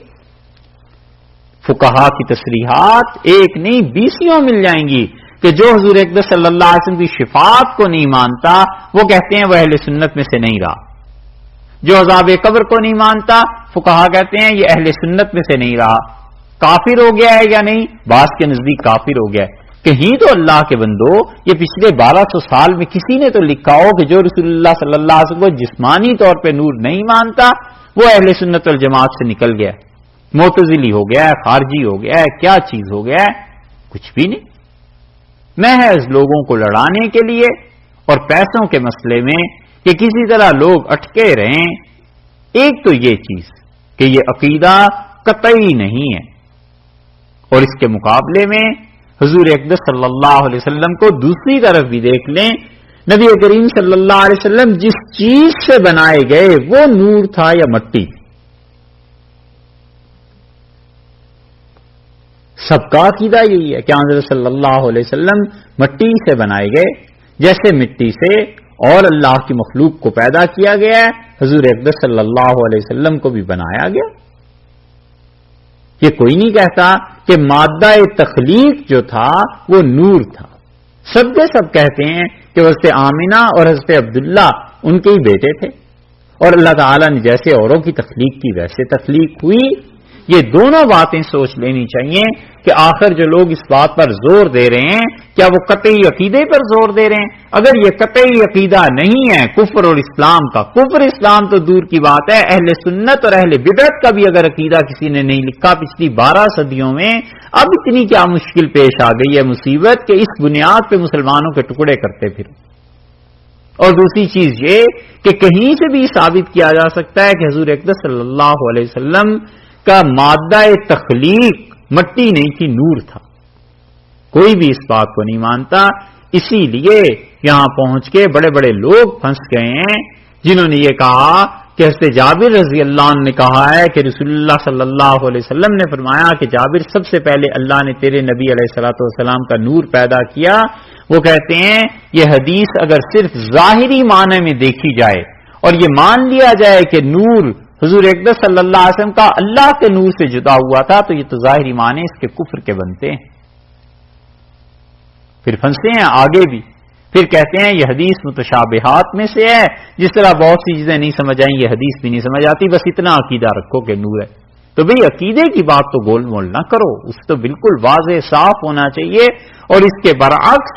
فقہا کی تصریحات ایک نہیں 20 مل جائیں گی کہ جو حضور اقدس صلی اللہ علیہ وسلم کی شفاعت کو نہیں مانتا وہ کہتے ہیں وہ اہل سنت میں سے نہیں رہا، جو عذاب قبر کو نہیں مانتا فقہا کہتے ہیں یہ اہل سنت میں سے نہیں رہا، کافر ہو گیا ہے یا نہیں؟ بعض کے نزدیک کافر ہو گیا ہے۔ کہیں تو اللہ کے بندو یہ پچھلے 1200 سال میں کسی نے تو لکھا ہو کہ جو رسول اللہ صلی اللہ علیہ وسلم کو جسمانی طور پہ نور نہیں مانتا وہ اہل سنت والجماعت سے نکل گیا، معتزلی ہو گیا ہے، خارجی ہو گیا ہے، کیا چیز ہو گیا ہے؟ کچھ بھی نہیں، محض لوگوں کو لڑانے کے لیے اور پیسوں کے مسئلے میں کہ کسی طرح لوگ اٹکے رہیں۔ ایک تو یہ چیز کہ یہ عقیدہ قطعی نہیں ہے، اور اس کے مقابلے میں حضور اقدس صلی اللہ علیہ وسلم کو دوسری طرف بھی دیکھ لیں، نبی کریم صلی اللہ علیہ وسلم جس چیز سے بنائے گئے وہ نور تھا یا مٹی؟ سب کا عقیدہ یہی ہے کہ حضرت صلی اللہ علیہ وسلم مٹی سے بنائے گئے، جیسے مٹی سے اور اللہ کی مخلوق کو پیدا کیا گیا ہے، حضور اقدس صلی اللہ علیہ وسلم کو بھی بنایا گیا۔ یہ کوئی نہیں کہتا کہ مادہ تخلیق جو تھا وہ نور تھا۔ سب کے سب کہتے ہیں کہ حضرت آمنہ اور حضرت عبداللہ ان کے ہی بیٹے تھے، اور اللہ تعالیٰ نے جیسے اوروں کی تخلیق کی ویسے تخلیق ہوئی۔ یہ دونوں باتیں سوچ لینی چاہیے کہ آخر جو لوگ اس بات پر زور دے رہے ہیں کیا وہ قطعی عقیدے پر زور دے رہے ہیں؟ اگر یہ قطعی عقیدہ نہیں ہے کفر اور اسلام کا، کفر اسلام تو دور کی بات ہے، اہل سنت اور اہل بدعت کا بھی اگر عقیدہ کسی نے نہیں لکھا پچھلی 12 صدیوں میں، اب اتنی کیا مشکل پیش آ گئی ہے مصیبت کہ اس بنیاد پہ مسلمانوں کے ٹکڑے کرتے پھرو۔ اور دوسری چیز یہ کہ کہیں سے بھی ثابت کیا جا سکتا ہے کہ حضور اقدس صلی اللہ علیہ وسلم کا مادہ تخلیق مٹی نہیں تھی، نور تھا۔ کوئی بھی اس بات کو نہیں مانتا، اسی لیے یہاں پہنچ کے بڑے بڑے لوگ پھنس گئے ہیں جنہوں نے یہ کہا کہ حضرت جابر رضی اللہ عنہ نے کہا ہے کہ رسول اللہ صلی اللہ علیہ وسلم نے فرمایا کہ جابر سب سے پہلے اللہ نے تیرے نبی علیہ الصلوۃ والسلام کا نور پیدا کیا۔ وہ کہتے ہیں یہ حدیث اگر صرف ظاہری معنی میں دیکھی جائے اور یہ مان لیا جائے کہ نور حضور اقدس صلی اللہ علیہ وسلم کا اللہ کے نور سے جدا ہوا تھا تو یہ تو ظاہری معنی اس کے کفر کے بنتے ہیں۔ پھر پھنستے ہیں آگے بھی، پھر کہتے ہیں یہ حدیث متشابہات میں سے ہے، جس طرح بہت سی چیزیں نہیں سمجھ آئیں یہ حدیث بھی نہیں سمجھ آتی، بس اتنا عقیدہ رکھو کہ نور ہے۔ تو بھئی عقیدے کی بات تو گول مول نہ کرو، اس تو بالکل واضح صاف ہونا چاہیے۔ اور اس کے برعکس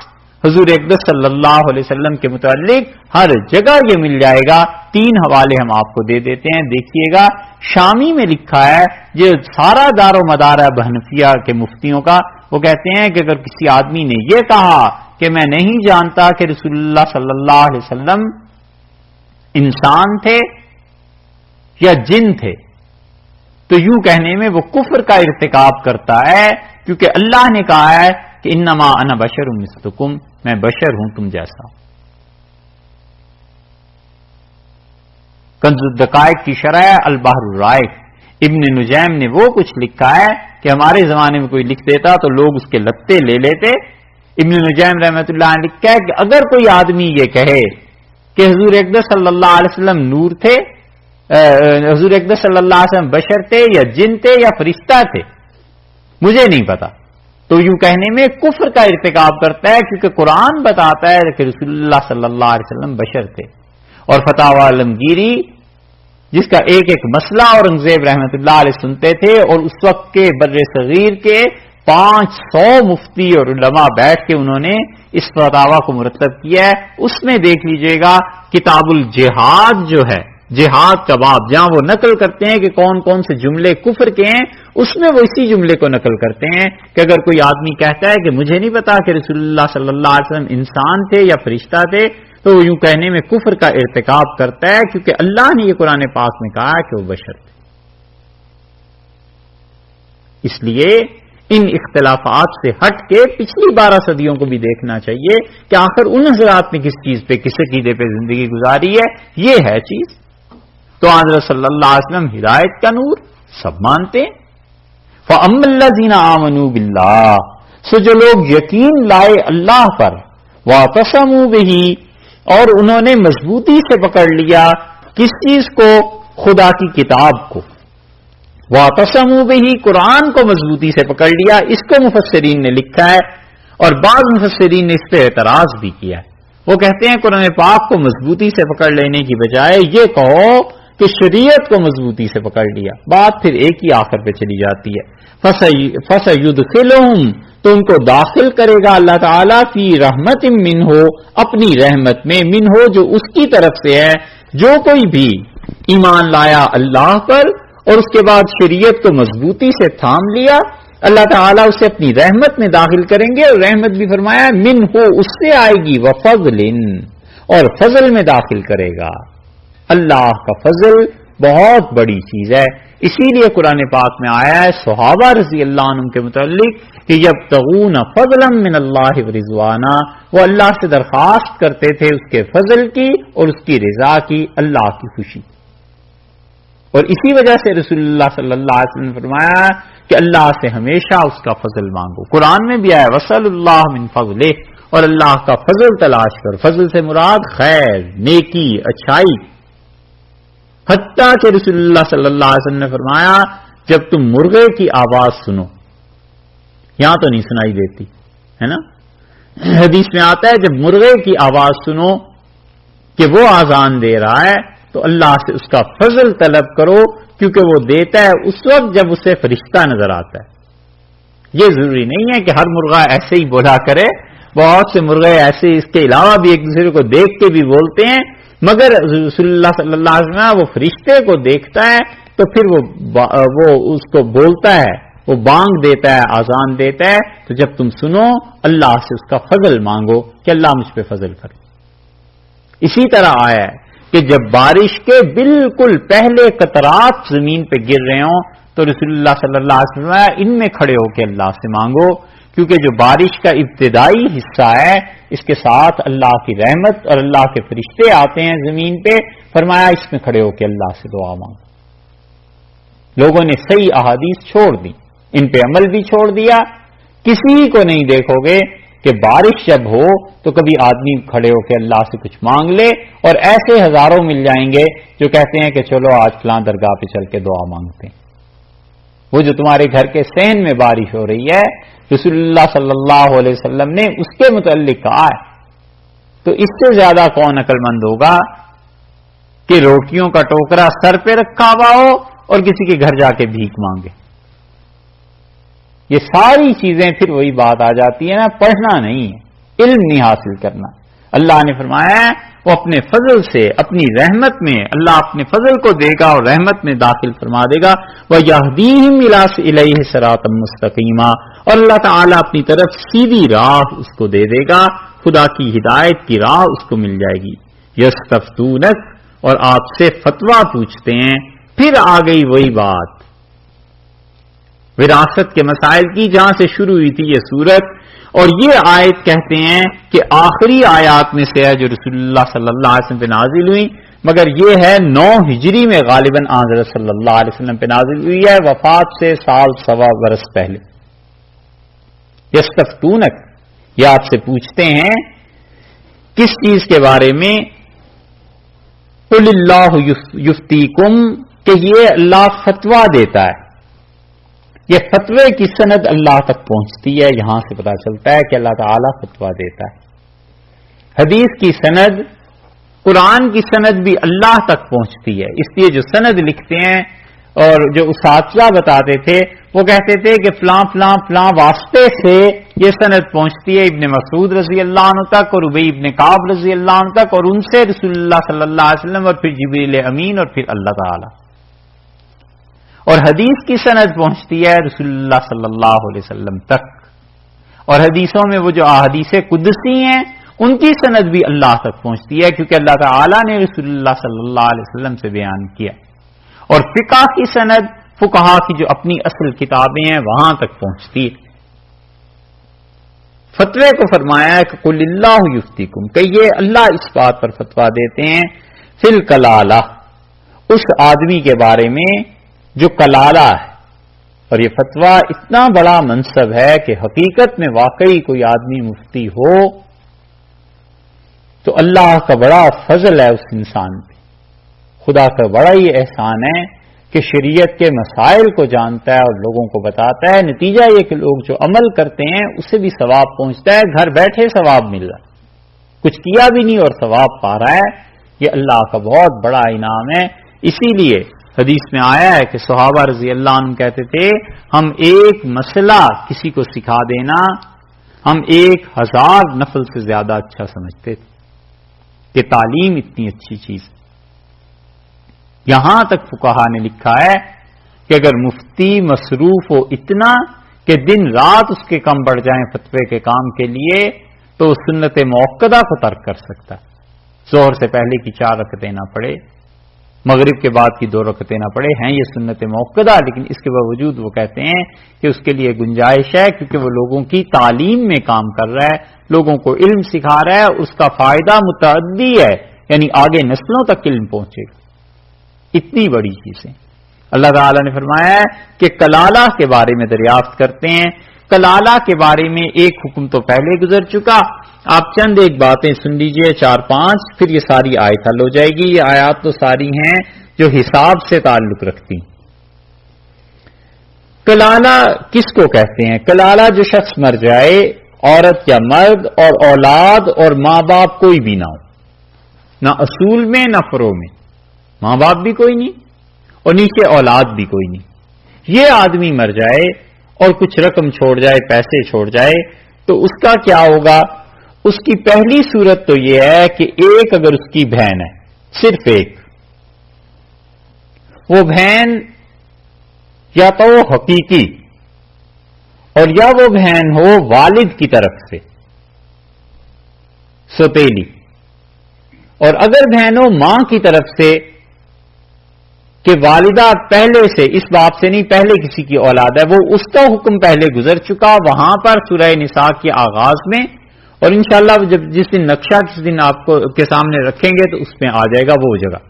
حضور اقدس صلی اللہ علیہ وسلم کے متعلق ہر جگہ یہ مل جائے گا۔ 3 حوالے ہم آپ کو دے دیتے ہیں، دیکھیے گا۔ شامی میں لکھا ہے، جو سارا دار و مدار ہے حنفیہ کے مفتیوں کا، وہ کہتے ہیں کہ اگر کسی آدمی نے یہ کہا کہ میں نہیں جانتا کہ رسول اللہ صلی اللہ علیہ وسلم انسان تھے یا جن تھے، تو یوں کہنے میں وہ کفر کا ارتکاب کرتا ہے، کیونکہ اللہ نے کہا ہے کہ انما انا بشر مثلکم، میں بشر ہوں تم جیسا۔ کنز الدقائق کی شرح البحر الرائق ابن نجیم نے وہ کچھ لکھا ہے کہ ہمارے زمانے میں کوئی لکھ دیتا تو لوگ اس کے لتے لے لیتے۔ ابن نجیم رحمۃ اللہ نے لکھا ہے کہ اگر کوئی آدمی یہ کہے کہ حضور اقدس صلی اللہ علیہ وسلم نور تھے، حضور اقدس صلی اللہ علیہ وسلم بشر تھے یا جن تھے یا فرشتہ تھے، مجھے نہیں پتا، تو یوں کہنے میں کفر کا ارتکاب کرتا ہے، کیونکہ قرآن بتاتا ہے کہ رسول اللہ صلی اللہ علیہ وسلم بشر تھے۔ اور فتاوی عالمگیری جس کا ایک ایک مسئلہ اورنگزیب رحمۃ اللہ علیہ سنتے تھے، اور اس وقت کے بر صغیر کے 500 مفتی اور علماء بیٹھ کے انہوں نے اس فتاوی کو مرتب کیا ہے، اس میں دیکھ لیجئے گا کتاب الجہاد جو ہے، جہاد کا باب، جہاں وہ نقل کرتے ہیں کہ کون کون سے جملے کفر کے ہیں، اس میں وہ اسی جملے کو نقل کرتے ہیں کہ اگر کوئی آدمی کہتا ہے کہ مجھے نہیں پتا کہ رسول اللہ صلی اللہ علیہ وسلم انسان تھے یا فرشتہ تھے، تو وہ یوں کہنے میں کفر کا ارتکاب کرتا ہے، کیونکہ اللہ نے یہ قرآن پاک میں کہا کہ وہ بشر تھے۔ اس لیے ان اختلافات سے ہٹ کے پچھلی 12 صدیوں کو بھی دیکھنا چاہیے کہ آخر ان حضرات نے کس چیز پہ، کس عقیدے پہ زندگی گزاری ہے، یہ ہے چیز۔ تو حضرت صلی اللہ علیہ وسلم ہدایت کا نور سب مانتے ہیں۔ فَأَمَّا الَّذِينَ آمَنُوا بِاللَّهِ، سو جو لوگ یقین لائے اللہ پر، وَاعْتَصَمُوا بِهِ، اور انہوں نے مضبوطی سے پکڑ لیا کس چیز کو؟ خدا کی کتاب کو۔ وَاعْتَصَمُوا بِهِ، قرآن کو مضبوطی سے پکڑ لیا۔ اس کو مفسرین نے لکھا ہے، اور بعض مفسرین نے اس پہ اعتراض بھی کیا ہے۔ وہ کہتے ہیں قرآن پاک کو مضبوطی سے پکڑ لینے کی بجائے یہ کہو کہ شریعت کو مضبوطی سے پکڑ لیا، بات پھر ایک ہی آخر پہ چلی جاتی ہے۔ فَسَيُدْخِلُهُمْ، تو ان کو داخل کرے گا اللہ تعالیٰ فی رحمت منہ، اپنی رحمت میں، منہ جو اس کی طرف سے ہے۔ جو کوئی بھی ایمان لایا اللہ پر اور اس کے بعد شریعت کو مضبوطی سے تھام لیا، اللہ تعالیٰ اسے اپنی رحمت میں داخل کریں گے، اور رحمت بھی فرمایا من ہو، اس سے آئے گی، وفضل، اور فضل میں داخل کرے گا۔ اللہ کا فضل بہت بڑی چیز ہے، اسی لیے قرآن پاک میں آیا ہے صحابہ رضی اللہ عنہ کے متعلق کہ یبتغون فضلا من اللہ ورضوانا، وہ اللہ سے درخواست کرتے تھے اس کے فضل کی اور اس کی رضا کی، اللہ کی خوشی۔ اور اسی وجہ سے رسول اللہ صلی اللہ علیہ وسلم نے فرمایا کہ اللہ سے ہمیشہ اس کا فضل مانگو۔ قرآن میں بھی آیا وصل اللہ من فضلہ، اور اللہ کا فضل تلاش کر۔ فضل سے مراد خیر، نیکی، اچھائی۔ حتیٰ کہ رسول اللہ صلی اللہ علیہ وسلم نے فرمایا جب تم مرغے کی آواز سنو، یہاں تو نہیں سنائی دیتی ہے نا، حدیث میں آتا ہے جب مرغے کی آواز سنو کہ وہ آذان دے رہا ہے تو اللہ سے اس کا فضل طلب کرو، کیونکہ وہ دیتا ہے اس وقت جب اسے فرشتہ نظر آتا ہے۔ یہ ضروری نہیں ہے کہ ہر مرغہ ایسے ہی بولا کرے، بہت سے مرغے ایسے اس کے علاوہ بھی ایک دوسرے کو دیکھ کے بھی بولتے ہیں، مگر رسول اللہ صلی اللہ علیہ وسلم وہ فرشتے کو دیکھتا ہے تو پھر وہ اس کو بولتا ہے، وہ بانگ دیتا ہے، آذان دیتا ہے۔ تو جب تم سنو اللہ سے اس کا فضل مانگو کہ اللہ مجھ پہ فضل کرو۔ اسی طرح آیا ہے کہ جب بارش کے بالکل پہلے قطرات زمین پہ گر رہے ہوں تو رسول اللہ صلی اللہ علیہ وسلم ان میں کھڑے ہو کے اللہ سے مانگو، کیونکہ جو بارش کا ابتدائی حصہ ہے اس کے ساتھ اللہ کی رحمت اور اللہ کے فرشتے آتے ہیں زمین پہ، فرمایا اس میں کھڑے ہو کے اللہ سے دعا مانگو۔ لوگوں نے صحیح احادیث چھوڑ دی، ان پہ عمل بھی چھوڑ دیا۔ کسی کو نہیں دیکھو گے کہ بارش جب ہو تو کبھی آدمی کھڑے ہو کے اللہ سے کچھ مانگ لے، اور ایسے ہزاروں مل جائیں گے جو کہتے ہیں کہ چلو آج فلاں درگاہ پہ چل کے دعا مانگتے ہیں۔ وہ جو تمہارے گھر کے صحن میں بارش ہو رہی ہے رسول اللہ صلی اللہ علیہ وسلم نے اس کے متعلق کہا ہے، تو اس سے زیادہ کون عقل مند ہوگا کہ روٹیوں کا ٹوکرا سر پہ رکھا ہوا ہو اور کسی کے گھر جا کے بھیک مانگے۔ یہ ساری چیزیں پھر وہی بات آ جاتی ہے نا، پڑھنا نہیں ہے، علم نہیں حاصل کرنا۔ اللہ نے فرمایا ہے وہ اپنے فضل سے، اپنی رحمت میں، اللہ اپنے فضل کو دے گا اور رحمت میں داخل فرما دے گا۔ وَيَهْدِيهِمْ إِلَيْهِ صِرَاطًا مُسْتَقِيمًا، اور اللہ تعالیٰ اپنی طرف سیدھی راہ اس کو دے دے گا، خدا کی ہدایت کی راہ اس کو مل جائے گی۔ يَسْتَفْتُونَكَ، اور آپ سے فتویٰ پوچھتے ہیں۔ پھر آ گئی وہی بات وراثت کے مسائل کی جہاں سے شروع ہوئی تھی یہ سورت، اور یہ آیت کہتے ہیں کہ آخری آیات میں سے ہے جو رسول اللہ صلی اللہ علیہ وسلم پہ نازل ہوئی، مگر یہ ہے 9 ہجری میں غالباً حضرت صلی اللہ علیہ وسلم پہ نازل ہوئی ہے، وفات سے 1.25 برس پہلے۔ یستفتونک، یہ آپ سے پوچھتے ہیں کس چیز کے بارے میں؟ قل اللہ یفتیکم، کہ یہ اللہ فتویٰ دیتا ہے۔ یہ فتوے کی سند اللہ تک پہنچتی ہے، یہاں سے پتا چلتا ہے کہ اللہ تعالیٰ فتویٰ دیتا ہے۔ حدیث کی سند، قرآن کی سند بھی اللہ تک پہنچتی ہے، اس لیے جو سند لکھتے ہیں اور جو اساتذہ بتاتے تھے وہ کہتے تھے کہ فلاں فلاں فلاں واسطے سے یہ سند پہنچتی ہے ابن مسعود رضی اللہ عنہ تک اور ابی ابن کعب رضی اللہ عنہ تک، اور ان سے رسول اللہ صلی اللہ علیہ وسلم، اور پھر جبریل امین، اور پھر اللہ تعالیٰ۔ اور حدیث کی سند پہنچتی ہے رسول اللہ صلی اللہ علیہ وسلم تک، اور حدیثوں میں وہ جو احادیث قدسی ہیں ان کی سند بھی اللہ تک پہنچتی ہے، کیونکہ اللہ تعالیٰ نے رسول اللہ صلی اللہ علیہ وسلم سے بیان کیا۔ اور فقہ کی سند فقہا کی جو اپنی اصل کتابیں ہیں وہاں تک پہنچتی ہے۔ فتوے کو فرمایا ہے کہ قل اللہ یفتیکم، کہ یہ اللہ اس بات پر فتویٰ دیتے ہیں فی الکلالہ، اس آدمی کے بارے میں جو کلالہ ہے۔ اور یہ فتویٰ اتنا بڑا منصب ہے کہ حقیقت میں واقعی کوئی آدمی مفتی ہو تو اللہ کا بڑا فضل ہے اس انسان پہ، خدا کا بڑا ہی احسان ہے کہ شریعت کے مسائل کو جانتا ہے اور لوگوں کو بتاتا ہے۔ نتیجہ یہ کہ لوگ جو عمل کرتے ہیں اسے بھی ثواب پہنچتا ہے، گھر بیٹھے ثواب مل رہا ہے، کچھ کیا بھی نہیں اور ثواب پا رہا ہے۔ یہ اللہ کا بہت بڑا انعام ہے۔ اسی لیے حدیث میں آیا ہے کہ صحابہ رضی اللہ عنہ کہتے تھے ہم ایک مسئلہ کسی کو سکھا دینا ہم 1000 نفل سے زیادہ اچھا سمجھتے تھے، کہ تعلیم اتنی اچھی چیز۔ یہاں تک فقہا نے لکھا ہے کہ اگر مفتی مصروف ہو اتنا کہ دن رات اس کے کم بڑھ جائیں فتوے کے کام کے لیے تو سنت موقدہ کو ترک کر سکتا ہے. ظہر سے پہلے کی 4 رکعتیں نہ پڑھے، مغرب کے بعد کی 2 رکعتیں نہ پڑھے، ہیں یہ سنت موقدہ، لیکن اس کے باوجود وہ کہتے ہیں کہ اس کے لیے گنجائش ہے کیونکہ وہ لوگوں کی تعلیم میں کام کر رہا ہے، لوگوں کو علم سکھا رہا ہے، اس کا فائدہ متعدی ہے، یعنی آگے نسلوں تک علم پہنچے گا. اتنی بڑی چیزیں اللہ تعالی نے فرمایا ہے کہ کلالہ کے بارے میں دریافت کرتے ہیں. کلالہ کے بارے میں ایک حکم تو پہلے گزر چکا، آپ چند ایک باتیں سن لیجئے 4-5، پھر یہ ساری آیت حل ہو جائے گی. یہ آیات تو ساری ہیں جو حساب سے تعلق رکھتی. کلالہ کس کو کہتے ہیں؟ کلالہ جو شخص مر جائے، عورت یا مرد، اور اولاد اور ماں باپ کوئی بھی نہ ہو، نہ اصول میں نہ فروع میں، ماں باپ بھی کوئی نہیں اور نیچے اولاد بھی کوئی نہیں. یہ آدمی مر جائے اور کچھ رقم چھوڑ جائے، پیسے چھوڑ جائے، تو اس کا کیا ہوگا؟ اس کی پہلی صورت تو یہ ہے کہ ایک اگر اس کی بہن ہے، صرف ایک، وہ بہن یا تو حقیقی اور یا وہ بہن ہو والد کی طرف سے سوتیلی، اور اگر بہن ہو ماں کی طرف سے کہ والدہ پہلے سے، اس باپ سے نہیں، پہلے کسی کی اولاد ہے، وہ اس کا حکم پہلے گزر چکا وہاں پر سورہ نساء کے آغاز میں، اور انشاءاللہ جب جس دن نقشہ کس دن آپ کو کے سامنے رکھیں گے تو اس میں آ جائے گا وہ جگہ.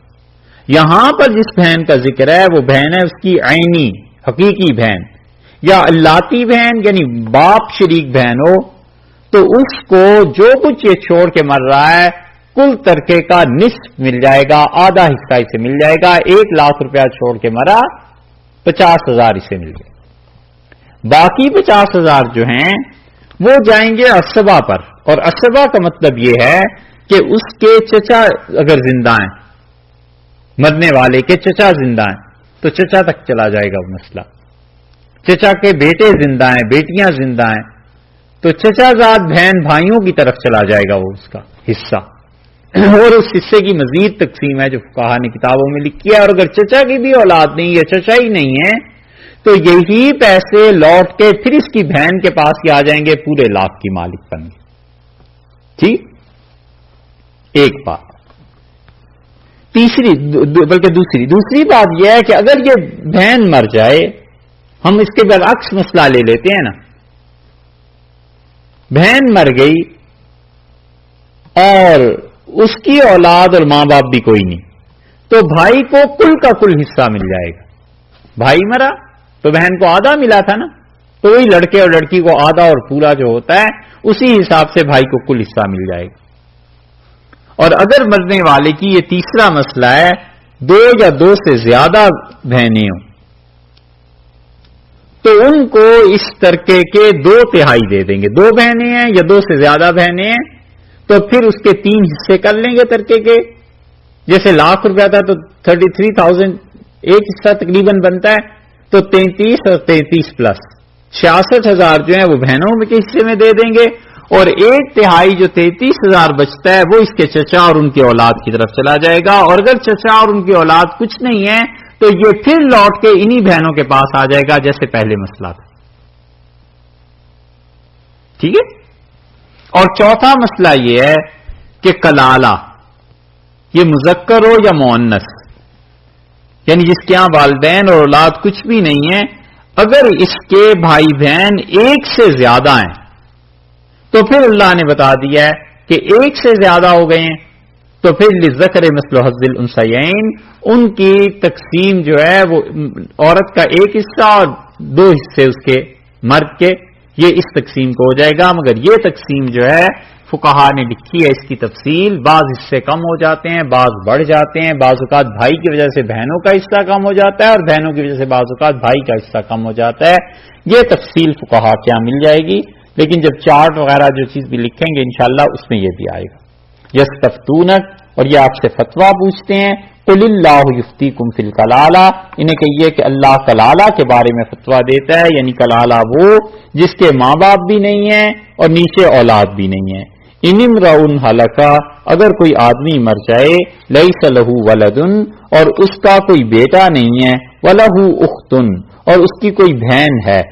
یہاں پر جس بہن کا ذکر ہے وہ بہن ہے اس کی عینی حقیقی بہن، یا اللاتی بہن یعنی باپ شریک بہن ہو، تو اس کو جو کچھ یہ چھوڑ کے مر رہا ہے کل ترکے کا نصف مل جائے گا، آدھا حصہ اسے مل جائے گا. 1 لاکھ روپیہ چھوڑ کے مرا، 50,000 اسے مل گئے. باقی 50,000 جو ہیں وہ جائیں گے اسبا پر، اور اسبا کا مطلب یہ ہے کہ اس کے چچا اگر زندہ ہیں، مرنے والے کے چچا زندہ ہیں تو چچا تک چلا جائے گا وہ مسئلہ. چچا کے بیٹے زندہ ہیں، بیٹیاں زندہ ہیں تو چچا زاد بہن بھائیوں کی طرف چلا جائے گا وہ اس کا حصہ. اور اس حصے کی مزید تقسیم ہے جو فقہا نے کتابوں میں لکھی ہے. اور اگر چچا کی بھی اولاد نہیں ہے، چچا ہی نہیں ہے، تو یہی پیسے لوٹ کے پھر اس کی بہن کے پاس ہی آ جائیں گے، پورے لاکھ کی مالک بن گے. ٹھیک، ایک بات. دوسری بات یہ ہے کہ اگر یہ بہن مر جائے، ہم اس کے برعکس مسئلہ لے لیتے ہیں نا، بہن مر گئی اور اس کی اولاد اور ماں باپ بھی کوئی نہیں، تو بھائی کو کل کا کل حصہ مل جائے گا. بھائی مرا تو بہن کو آدھا ملا تھا نا، تو وہی لڑکے اور لڑکی کو آدھا اور پورا جو ہوتا ہے اسی حساب سے بھائی کو کل حصہ مل جائے گا. اور اگر مرنے والے کی، یہ تیسرا مسئلہ ہے، 2 یا 2 سے زیادہ بہنیں ہوں تو ان کو اس ترکے کے 2/3 دے دیں گے. 2 بہنیں ہیں یا 2 سے زیادہ بہنیں ہیں تو پھر اس کے 3 حصے کر لیں گے ترکے کے. جیسے لاکھ روپیہ تھا تو 33,000 ایک حصہ تقریباً بنتا ہے، تو 33 اور 33 پلس 66,000 جو ہیں وہ بہنوں کے حصے میں دے دیں گے، اور 1/3 جو 33,000 بچتا ہے وہ اس کے چچا اور ان کی اولاد کی طرف چلا جائے گا. اور اگر چچا اور ان کی اولاد کچھ نہیں ہے تو یہ پھر لوٹ کے انہی بہنوں کے پاس آ جائے گا جیسے پہلے مسئلہ تھا. ٹھیک ہے. اور چوتھا مسئلہ یہ ہے کہ کلالہ، یہ مذکر ہو یا مؤنث، یعنی جس کے ہاں والدین اور اولاد کچھ بھی نہیں ہے، اگر اس کے بھائی بہن 1 سے زیادہ ہیں تو پھر اللہ نے بتا دیا ہے کہ 1 سے زیادہ ہو گئے ہیں تو پھر للذکر مثل حظ الانثیین، ان کی تقسیم جو ہے وہ عورت کا 1 حصہ اور 2 حصے اس کے مرد کے، یہ اس تقسیم کو ہو جائے گا. مگر یہ تقسیم جو ہے فقہا نے لکھی ہے، اس کی تفصیل، بعض حصے کم ہو جاتے ہیں، بعض بڑھ جاتے ہیں، بعض اوقات بھائی کی وجہ سے بہنوں کا حصہ کم ہو جاتا ہے اور بہنوں کی وجہ سے بعض اوقات بھائی کا حصہ کم ہو جاتا ہے. یہ تفصیل فقہا کیا مل جائے گی، لیکن جب چارٹ وغیرہ جو چیز بھی لکھیں گے انشاءاللہ اس میں یہ بھی آئے گا. یستفتونک، اور یہ آپ سے فتویٰ پوچھتے ہیں، قل اللہ یفتیکم فی الکلالہ، انہیں کہیے کہ اللہ کلالہ کے بارے میں فتویٰ دیتا ہے، یعنی کلالہ وہ جس کے ماں باپ بھی نہیں ہیں اور نیچے اولاد بھی نہیں ہے. ان امرؤ ہلک، اگر کوئی آدمی مر جائے، لیس لہ ولد، اور اس کا کوئی بیٹا نہیں ہے، ولہ اخت، اور اس کی کوئی بہن ہے،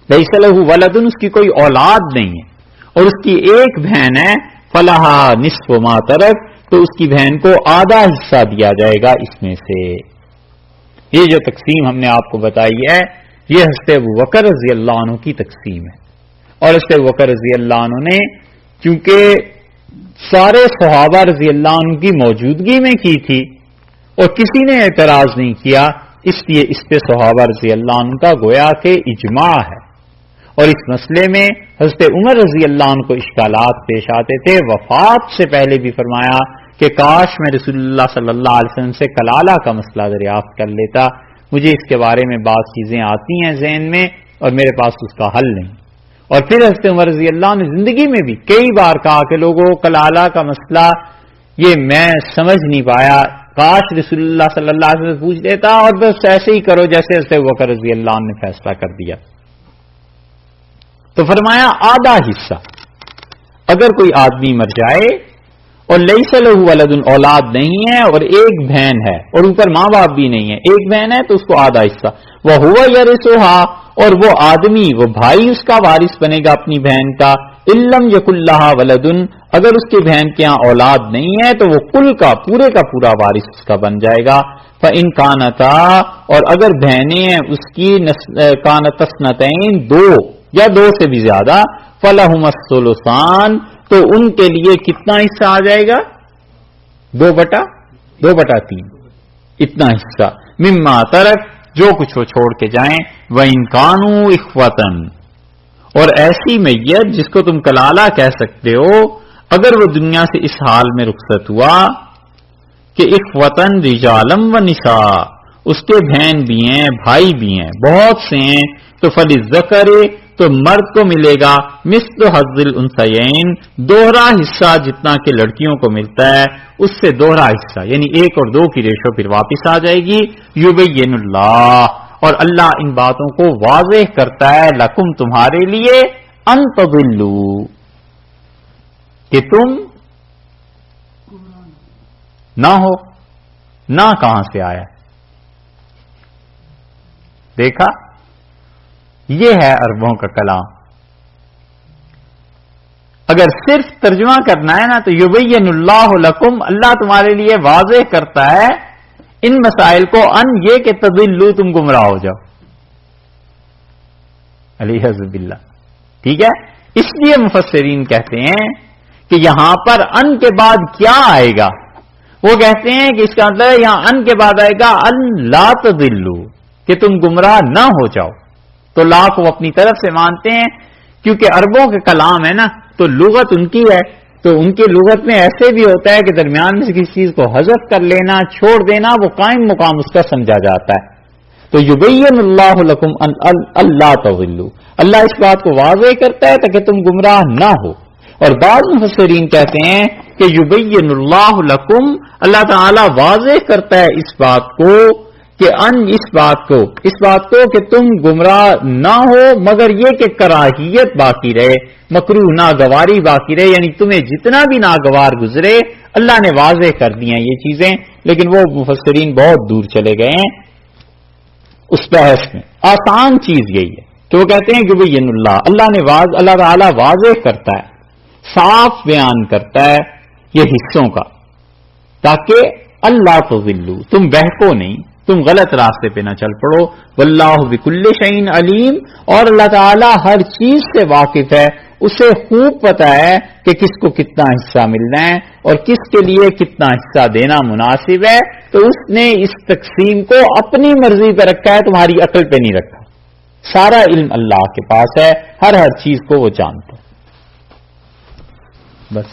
لیس لہ ولد، اس کی کوئی اولاد نہیں ہے اور اس کی ایک بہن ہے، فلہا نصف ما ترک، تو اس کی بہن کو آدھا حصہ دیا جائے گا اس میں سے۔ یہ جو تقسیم ہم نے آپ کو بتائی ہے یہ حضرت ابوبکر رضی اللہ عنہ کی تقسیم ہے، اور حضرت ابوبکر رضی اللہ عنہ نے چونکہ سارے صحابہ رضی اللہ عنہ کی موجودگی میں کی تھی اور کسی نے اعتراض نہیں کیا، اس لیے اس پہ صحابہ رضی اللہ عنہ کا گویا کہ اجماع ہے۔ اور اس مسئلے میں حضرت عمر رضی اللہ عنہ کو اشکالات پیش آتے تھے، وفات سے پہلے بھی فرمایا کہ کاش میں رسول اللہ صلی اللہ علیہ وسلم سے کلالہ کا مسئلہ دریافت کر لیتا، مجھے اس کے بارے میں بعض چیزیں آتی ہیں ذہن میں اور میرے پاس اس کا حل نہیں۔ اور پھر حضرت عمر رضی اللہ عنہ نے زندگی میں بھی کئی بار کہا کہ لوگوں کلالہ کا مسئلہ یہ میں سمجھ نہیں پایا، کاش رسول اللہ صلی اللہ علیہ وسلم پوچھ دیتا اور بس ایسے ہی کرو جیسے حضرت ابوبکر رضی اللہ عنہ نے فیصلہ کر دیا۔ تو فرمایا آدھا حصہ، اگر کوئی آدمی مر جائے اور لیس لہ ولد، اولاد نہیں ہے اور ایک بہن ہے اور اوپر ماں باپ بھی نہیں ہے، ایک بہن ہے تو اس کو آدھا حصہ، وہو یرثھا، اور وہ آدمی وہ بھائی اس کا وارث بنے گا اپنی بہن کا، ان لم یکن لھا ولد، اگر اس کی بہن کے ہاں اولاد نہیں ہے تو وہ کل کا پورا وارث اس کا بن جائے گا۔ فإن کانتا، اور اگر بہنیں ہیں اس کی کانتا اثنتین، دو یا دو سے بھی زیادہ، فلہما الثلثان، تو ان کے لیے کتنا حصہ آ جائے گا؟ 2/3 اتنا حصہ، مما ترک، جو کچھ وہ چھوڑ کے جائیں، وَإِن كَانُوا إِخْوَةً، اور ایسی میت جس کو تم کلالہ کہہ سکتے ہو اگر وہ دنیا سے اس حال میں رخصت ہوا کہ اخوتن رجالم و نساء، اس کے بہن بھی ہیں بھائی بھی ہیں بہت سے ہیں، تو فللذکر، تو مرد کو ملے گا مثل حظ الانثیین، دوہرا حصہ جتنا کہ لڑکیوں کو ملتا ہے اس سے دوہرا حصہ، یعنی 1 اور 2 کی ریشو پھر واپس آ جائے گی۔ یبین اللہ، اور اللہ ان باتوں کو واضح کرتا ہے، لکم تمہارے لیے، ان تضلوا، کہ تم نہ ہو، نہ کہاں سے آیا؟ دیکھا، یہ ہے عربوں کا کلام۔ اگر صرف ترجمہ کرنا ہے نا تو یبین اللہ لکم، اللہ تمہارے لیے واضح کرتا ہے ان مسائل کو، ان یہ کہ تضلوا، تم گمراہ ہو جاؤ، علیہ باللہ، ٹھیک ہے۔ اس لیے مفسرین کہتے ہیں کہ یہاں پر ان کے بعد کیا آئے گا، وہ کہتے ہیں کہ اس کا مطلب ہے یہاں ان کے بعد آئے گا ان لا تضلوا، کہ تم گمراہ نہ ہو جاؤ۔ تو لا کو اپنی طرف سے مانتے ہیں کیونکہ عربوں کے کلام ہے نا، تو لغت ان کی ہے، تو ان کی لغت میں ایسے بھی ہوتا ہے کہ درمیان میں سے کسی چیز کو حذف کر لینا، چھوڑ دینا، وہ قائم مقام اس کا سمجھا جاتا ہے۔ تو یبین اللہ لکم ان اللہ تضلوا، اللہ اس بات کو واضح کرتا ہے تاکہ تم گمراہ نہ ہو۔ اور بعض مفسرین کہتے ہیں کہ یبین اللہ لکم، اللہ تعالی واضح کرتا ہے اس بات کو کہ اس بات کو کہ تم گمراہ نہ ہو، مگر یہ کہ کراہیت باقی رہے، مکروہ ناگواری باقی رہے، یعنی تمہیں جتنا بھی ناگوار گزرے اللہ نے واضح کر دی ہیں یہ چیزیں۔ لیکن وہ مفسرین بہت دور چلے گئے ہیں اس بحث میں۔ آسان چیز یہی ہے کہ وہ کہتے ہیں کہ یبین اللہ نے اللہ تعالی واضح کرتا ہے، صاف بیان کرتا ہے یہ حصوں کا، تاکہ اللہ تضلوا، تم بہکو نہیں، تم غلط راستے پہ نہ چل پڑو۔ واللہ بکل شیء علیم، اور اللہ تعالی ہر چیز سے واقف ہے، اسے خوب پتا ہے کہ کس کو کتنا حصہ ملنا ہے اور کس کے لیے کتنا حصہ دینا مناسب ہے، تو اس نے اس تقسیم کو اپنی مرضی پہ رکھا ہے، تمہاری عقل پہ نہیں رکھا۔ سارا علم اللہ کے پاس ہے، ہر چیز کو وہ جانتا ہے۔ بس